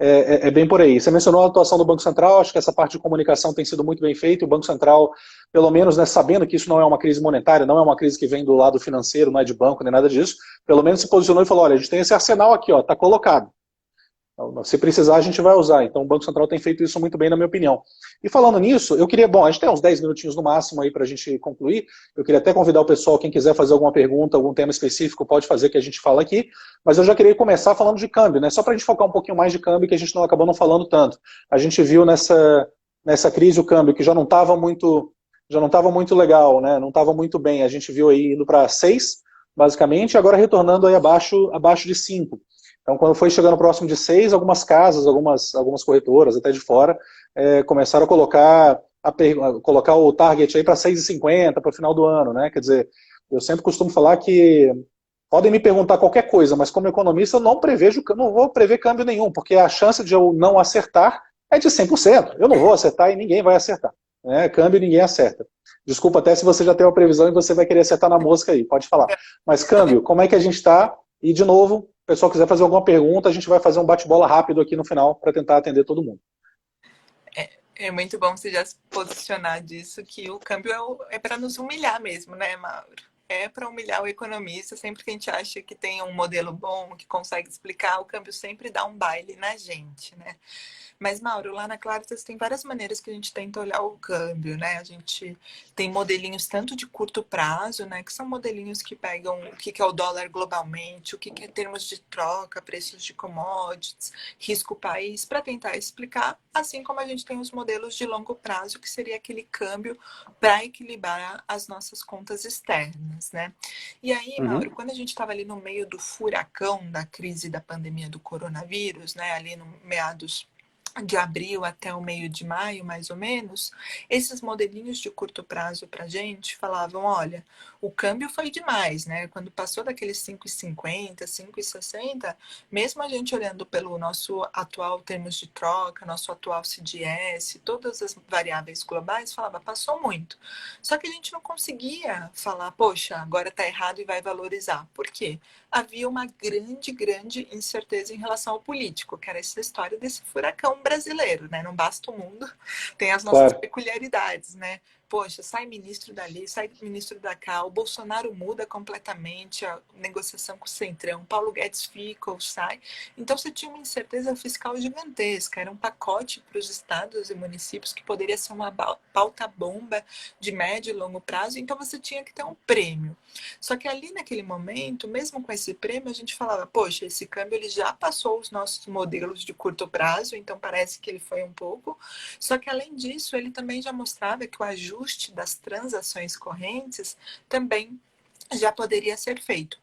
é bem por aí. Você mencionou a atuação do Banco Central, acho que essa parte de comunicação tem sido muito bem feita, o Banco Central, pelo menos, né, sabendo que isso não é uma crise monetária, não é uma crise que vem do lado financeiro, não é de banco, nem nada disso, pelo menos se posicionou e falou, olha, a gente tem esse arsenal aqui, está colocado. Então, se precisar, a gente vai usar. Então, o Banco Central tem feito isso muito bem, na minha opinião. E falando nisso, eu queria, bom, a gente tem uns 10 minutinhos no máximo aí para a gente concluir. Eu queria até convidar o pessoal, quem quiser fazer alguma pergunta, algum tema específico, pode fazer que a gente fala aqui. Mas eu já queria começar falando de câmbio, né? Só para a gente focar um pouquinho mais de câmbio, que a gente não acabou não falando tanto. A gente viu nessa crise o câmbio que já não estava muito legal, né? Não estava muito bem. A gente viu aí indo para 6, basicamente, e agora retornando aí abaixo de 5. Então, quando foi chegando próximo de 6, algumas casas, algumas corretoras, até de fora, começaram a colocar o target aí para 6,50 para o final do ano, né? Quer dizer, eu sempre costumo falar que podem me perguntar qualquer coisa, mas como economista eu não vou prever câmbio nenhum, porque a chance de eu não acertar é de 100%. Eu não vou acertar e ninguém vai acertar, né? Câmbio ninguém acerta. Desculpa até se você já tem uma previsão e você vai querer acertar na mosca aí, pode falar. Mas câmbio, como é que a gente está? E, de novo, se o pessoal quiser fazer alguma pergunta, a gente vai fazer um bate-bola rápido aqui no final para tentar atender todo mundo. É muito bom você já se posicionar disso, que o câmbio é para nos humilhar mesmo, né, Mauro? É para humilhar o economista, sempre que a gente acha que tem um modelo bom, que consegue explicar, o câmbio sempre dá um baile na gente, né? Mas, Mauro, lá na Claritas tem várias maneiras que a gente tenta olhar o câmbio, né? A gente tem modelinhos tanto de curto prazo, né? Que são modelinhos que pegam o que é o dólar globalmente, o que é termos de troca, preços de commodities, risco país, para tentar explicar, assim como a gente tem os modelos de longo prazo, que seria aquele câmbio para equilibrar as nossas contas externas, né? E aí, Mauro, quando a gente estava ali no meio do furacão da crise da pandemia do coronavírus, né? Ali no meados de abril até o meio de maio, mais ou menos, esses modelinhos de curto prazo para a gente falavam, olha, o câmbio foi demais, né? Quando passou daqueles 5,50, 5,60, mesmo a gente olhando pelo nosso atual termos de troca, nosso atual CDS, todas as variáveis globais, falava, passou muito. Só que a gente não conseguia falar, poxa, agora está errado e vai valorizar. Por quê? Havia uma grande incerteza em relação ao político, que era essa história desse furacão brasileiro, né? Não basta o mundo, tem as nossas Claro. peculiaridades, né? poxa, sai ministro dali, sai ministro da cá, o Bolsonaro muda completamente a negociação com o Centrão, Paulo Guedes fica ou sai. Então você tinha uma incerteza fiscal gigantesca, era um pacote para os estados e municípios que poderia ser uma pauta bomba de médio e longo prazo, então você tinha que ter um prêmio. Só que ali naquele momento, mesmo com esse prêmio, a gente falava, poxa, esse câmbio ele já passou os nossos modelos de curto prazo, então parece que ele foi um pouco. Só que além disso, ele também já mostrava que o ajuste das transações correntes também já poderia ser feito.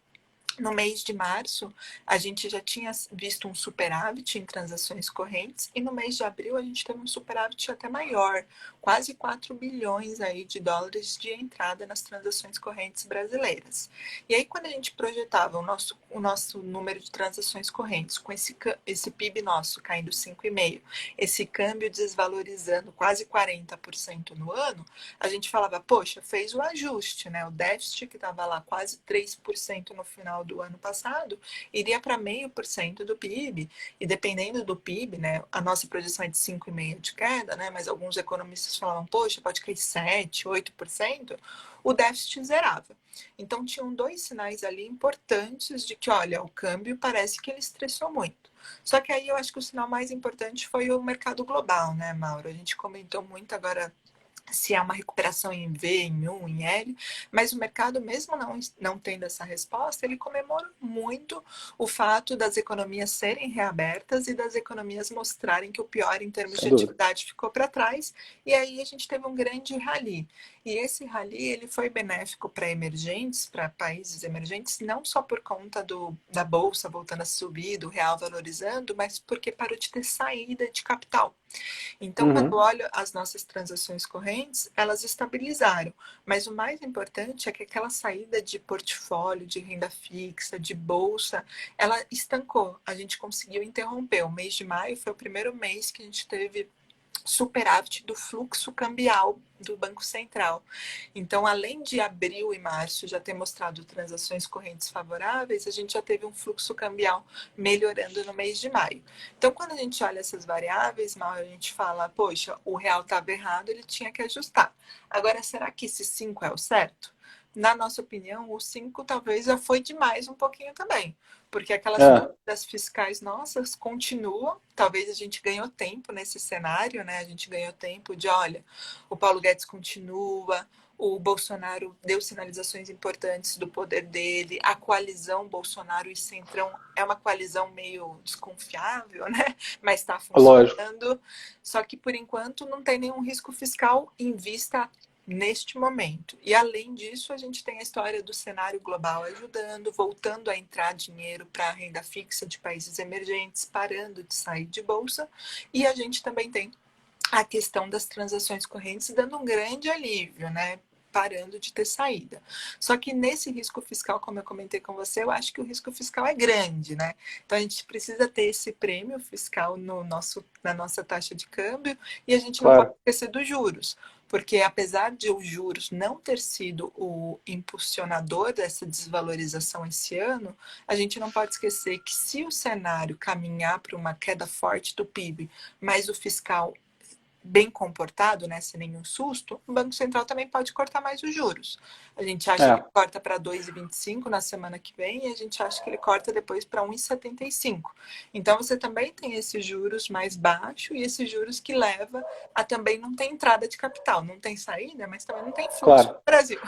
No mês de março, a gente já tinha visto um superávit em transações correntes e no mês de abril a gente teve um superávit até maior, quase 4 bilhões aí de dólares de entrada nas transações correntes brasileiras. E aí quando a gente projetava o nosso número de transações correntes com esse PIB nosso caindo 5,5%, esse câmbio desvalorizando quase 40% no ano, a gente falava, poxa, fez o ajuste, né? O déficit que estava lá quase 3% no final do ano passado, iria para 0,5% do PIB, e dependendo do PIB, né, a nossa projeção é de 5,5% de queda, né, mas alguns economistas falavam, poxa, pode cair 7%, 8%, o déficit zerava. Então tinham dois sinais ali importantes de que, olha, o câmbio parece que ele estressou muito. Só que aí eu acho que o sinal mais importante foi o mercado global, né, Mauro? A gente comentou muito agora se há uma recuperação em V, em U, em L, mas o mercado, mesmo não tendo essa resposta, ele comemora muito o fato das economias serem reabertas e das economias mostrarem que o pior em termos de atividade ficou para trás, e aí a gente teve um grande rally. E esse rally ele foi benéfico para emergentes, para países emergentes, não só por conta da bolsa voltando a subir, do real valorizando, mas porque parou de ter saída de capital. Então, quando olho as nossas transações correntes, elas estabilizaram. Mas o mais importante é que aquela saída de portfólio, de renda fixa, de bolsa, ela estancou. A gente conseguiu interromper. O mês de maio foi o primeiro mês que a gente teve superávit do fluxo cambial do Banco Central. Então, além de abril e março já ter mostrado transações correntes favoráveis, a gente já teve um fluxo cambial melhorando no mês de maio. Então, quando a gente olha essas variáveis, mal a gente fala, poxa, o real estava errado, ele tinha que ajustar. Agora, será que esse 5 é o certo? Na nossa opinião, o 5 talvez já foi demais um pouquinho também, porque aquelas medidas fiscais nossas continuam, talvez a gente ganhou tempo nesse cenário, né? A gente ganhou tempo de, olha, o Paulo Guedes continua, o Bolsonaro deu sinalizações importantes do poder dele, a coalizão Bolsonaro e Centrão é uma coalizão meio desconfiável, né? Mas está funcionando. Lógico. Só que, por enquanto, não tem nenhum risco fiscal em vista neste momento. E, além disso, a gente tem a história do cenário global ajudando, voltando a entrar dinheiro para a renda fixa de países emergentes, parando de sair de bolsa. E a gente também tem a questão das transações correntes dando um grande alívio, né? Parando de ter saída. Só que nesse risco fiscal, como eu comentei com você, eu acho que o risco fiscal é grande, né? Então a gente precisa ter esse prêmio fiscal na nossa taxa de câmbio e a gente não pode esquecer dos juros. Porque apesar de os juros não ter sido o impulsionador dessa desvalorização esse ano, a gente não pode esquecer que se o cenário caminhar para uma queda forte do PIB, mas o fiscal bem comportado, né, sem nenhum susto, o Banco Central também pode cortar mais os juros. A gente acha que corta para 2,25 na semana que vem e a gente acha que ele corta depois para 1,75. Então você também tem esses juros mais baixos e esses juros que leva a também não ter entrada de capital, não tem saída, mas também não tem fluxo no Brasil.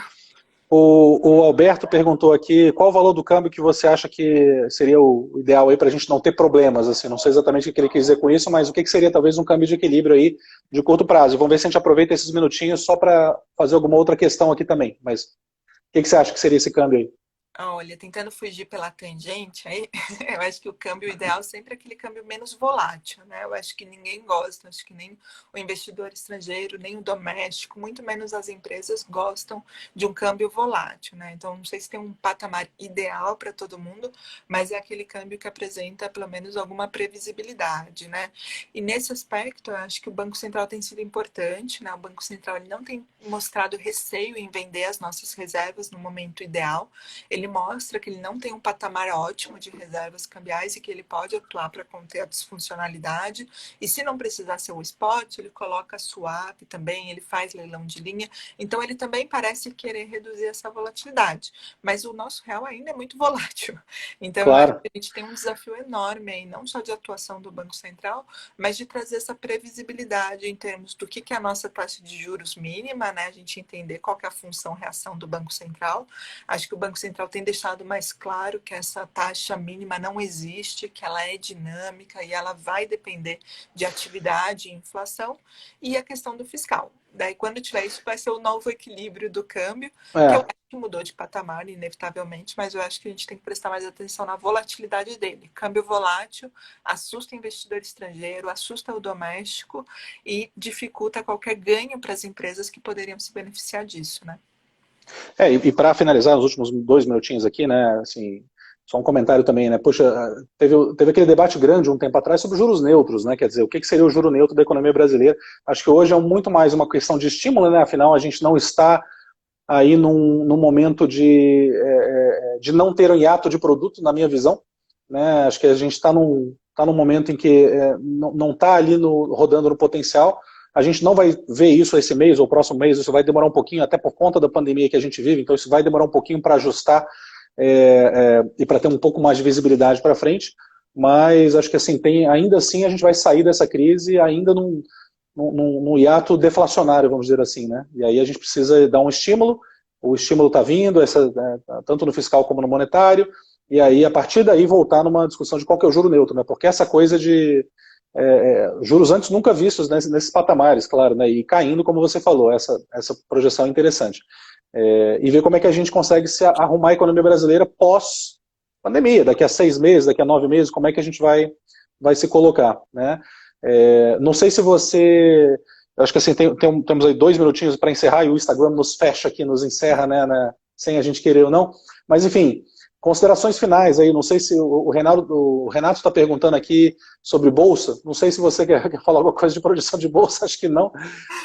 O Alberto perguntou aqui qual o valor do câmbio que você acha que seria o ideal aí para a gente não ter problemas, assim, não sei exatamente o que ele quis dizer com isso, mas o que seria talvez um câmbio de equilíbrio aí de curto prazo. Vamos ver se a gente aproveita esses minutinhos só para fazer alguma outra questão aqui também, mas o que você acha que seria esse câmbio aí? Olha, tentando fugir pela tangente, aí, eu acho que o câmbio ideal sempre é aquele câmbio menos volátil, né? Eu acho que ninguém gosta, acho que nem o investidor estrangeiro, nem o doméstico, muito menos as empresas gostam de um câmbio volátil, né? Então, não sei se tem um patamar ideal para todo mundo, mas é aquele câmbio que apresenta pelo menos alguma previsibilidade, né? E nesse aspecto, eu acho que o Banco Central tem sido importante, né? O Banco Central ele não tem mostrado receio em vender as nossas reservas no momento ideal. Ele ele mostra que ele não tem um patamar ótimo de reservas cambiais e que ele pode atuar para conter a disfuncionalidade. E se não precisar ser o spot, ele coloca swap também, ele faz leilão de linha. Então, ele também parece querer reduzir essa volatilidade. Mas o nosso real ainda é muito volátil. Então, eu acho Claro. que a gente tem um desafio enorme aí, não só de atuação do Banco Central, mas de trazer essa previsibilidade em termos do que é a nossa taxa de juros mínima, né? A gente entender qual que é a função reação do Banco Central. Acho que o Banco Central tem deixado mais claro que essa taxa mínima não existe, que ela é dinâmica e ela vai depender de atividade e inflação, e a questão do fiscal. Daí, quando tiver isso, vai ser o novo equilíbrio do câmbio, que eu É. acho que mudou de patamar, inevitavelmente, mas eu acho que a gente tem que prestar mais atenção na volatilidade dele. Câmbio volátil assusta o investidor estrangeiro, assusta o doméstico e dificulta qualquer ganho para as empresas que poderiam se beneficiar disso, né? E para finalizar, os últimos 2 minutinhos aqui, né, assim, só um comentário também, né, poxa, teve aquele debate grande um tempo atrás sobre juros neutros, né, quer dizer, o que seria o juro neutro da economia brasileira. Acho que hoje é muito mais uma questão de estímulo, né, afinal a gente não está aí num momento de não ter um hiato de produto, na minha visão, né, acho que a gente está num momento em que não está ali rodando no potencial. A gente não vai ver isso esse mês ou próximo mês, isso vai demorar um pouquinho, até por conta da pandemia que a gente vive, então isso vai demorar um pouquinho para ajustar e para ter um pouco mais de visibilidade para frente, mas acho que assim, ainda assim a gente vai sair dessa crise ainda num hiato deflacionário, vamos dizer assim, né? E aí a gente precisa dar um estímulo, o estímulo está vindo, tanto no fiscal como no monetário, e aí a partir daí voltar numa discussão de qual que é o juro neutro, né? Porque essa coisa de juros antes nunca vistos nesses patamares, claro, né, e caindo, como você falou, essa projeção é interessante. E ver como é que a gente consegue se arrumar a economia brasileira pós-pandemia, daqui a 6 meses, daqui a 9 meses, como é que a gente vai se colocar, né? Não sei se você... Eu acho que assim, temos aí 2 minutinhos para encerrar e o Instagram nos fecha aqui, nos encerra, né, sem a gente querer ou não, mas enfim, considerações finais aí, não sei se o Renato está perguntando aqui sobre bolsa, não sei se você quer falar alguma coisa de projeção de bolsa, acho que não,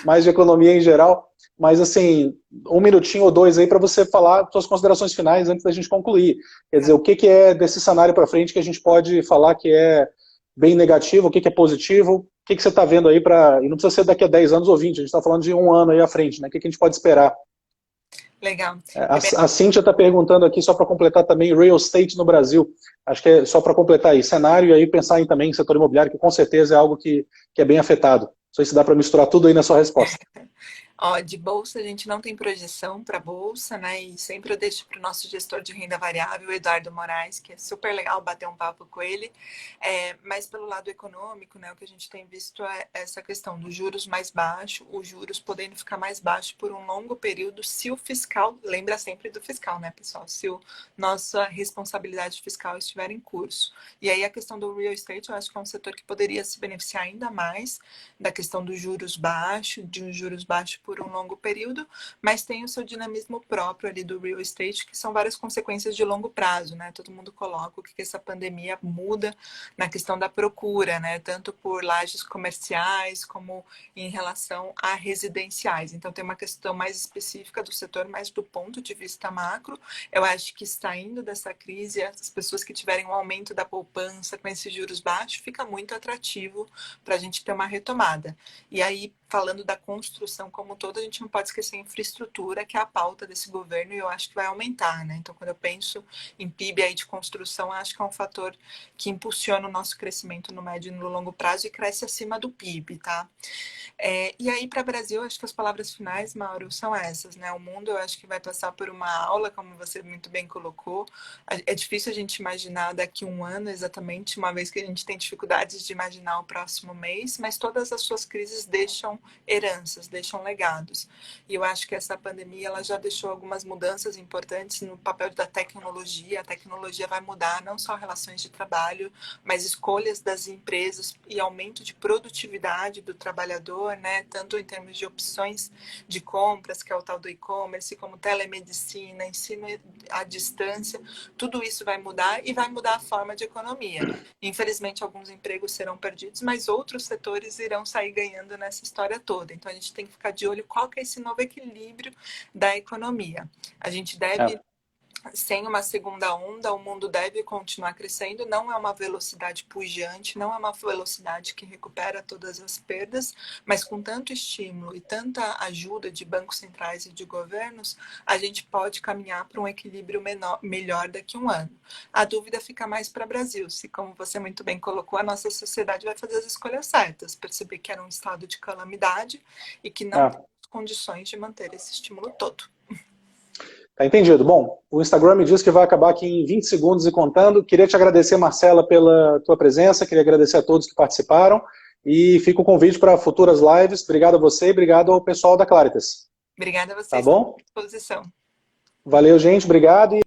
mas de economia em geral, mas assim, 1 minutinho ou 2 aí para você falar suas considerações finais antes da gente concluir. Quer dizer, o que é desse cenário para frente que a gente pode falar que é bem negativo, o que é positivo, o que você está vendo aí e não precisa ser daqui a 10 anos ou 20, a gente está falando de um ano aí à frente, né? O que a gente pode esperar? Legal. A Cíntia está perguntando aqui, só para completar também, real estate no Brasil. Acho que é só para completar aí, cenário e aí pensar também em setor imobiliário, que com certeza é algo que é bem afetado. Não sei se dá para misturar tudo aí na sua resposta. Ó, de bolsa, a gente não tem projeção para bolsa, né? E sempre eu deixo para o nosso gestor de renda variável, Eduardo Moraes, que é super legal bater um papo com ele. Mas pelo lado econômico, né, o que a gente tem visto é essa questão dos juros mais baixos, os juros podendo ficar mais baixos por um longo período, se o fiscal, lembra sempre do fiscal, né, pessoal? Se nossa responsabilidade fiscal estiver em curso. E aí a questão do real estate, eu acho que é um setor que poderia se beneficiar ainda mais da questão dos juros baixos, de uns juros baixos por um longo período, mas tem o seu dinamismo próprio ali do real estate, que são várias consequências de longo prazo, né? Todo mundo coloca o que essa pandemia muda na questão da procura, né? Tanto por lajes comerciais como em relação a residenciais. Então tem uma questão mais específica do setor, mas do ponto de vista macro, eu acho que saindo dessa crise, as pessoas que tiverem um aumento da poupança com esses juros baixos, fica muito atrativo para a gente ter uma retomada. E aí, falando da construção como um todo, a gente não pode esquecer a infraestrutura, que é a pauta desse governo, e eu acho que vai aumentar, né? Então, quando eu penso em PIB aí de construção, eu acho que é um fator que impulsiona o nosso crescimento no médio e no longo prazo e cresce acima do PIB, tá? E aí, para o Brasil, acho que as palavras finais, Mauro, são essas, né? O mundo, eu acho que vai passar por uma aula, como você muito bem colocou. É difícil a gente imaginar daqui a um ano exatamente, uma vez que a gente tem dificuldades de imaginar o próximo mês, mas todas as suas crises deixam heranças, deixam legados. E eu acho que essa pandemia ela já deixou algumas mudanças importantes no papel da tecnologia. A tecnologia vai mudar não só relações de trabalho, mas escolhas das empresas e aumento de produtividade do trabalhador, né? Tanto em termos de opções de compras, que é o tal do e-commerce, como telemedicina, ensino à distância. Tudo isso vai mudar e vai mudar a forma de economia. Infelizmente, alguns empregos serão perdidos, mas outros setores irão sair ganhando nessa história toda. Então, a gente tem que ficar de olho qual que é esse novo equilíbrio da economia. A gente deve sem uma segunda onda, o mundo deve continuar crescendo. Não é uma velocidade pujante, não é uma velocidade que recupera todas as perdas, mas com tanto estímulo e tanta ajuda de bancos centrais e de governos, a gente pode caminhar para um equilíbrio melhor daqui a um ano. A dúvida fica mais para o Brasil, se, como você muito bem colocou, a nossa sociedade vai fazer as escolhas certas, perceber que era um estado de calamidade e que não tem condições de manter esse estímulo todo. Tá entendido. Bom, o Instagram me diz que vai acabar aqui em 20 segundos e contando. Queria te agradecer, Marcela, pela tua presença, queria agradecer a todos que participaram e fica o convite para futuras lives. Obrigado a você e obrigado ao pessoal da Claritas. Obrigada a vocês. Tá bom? À disposição. Valeu, gente. Obrigado.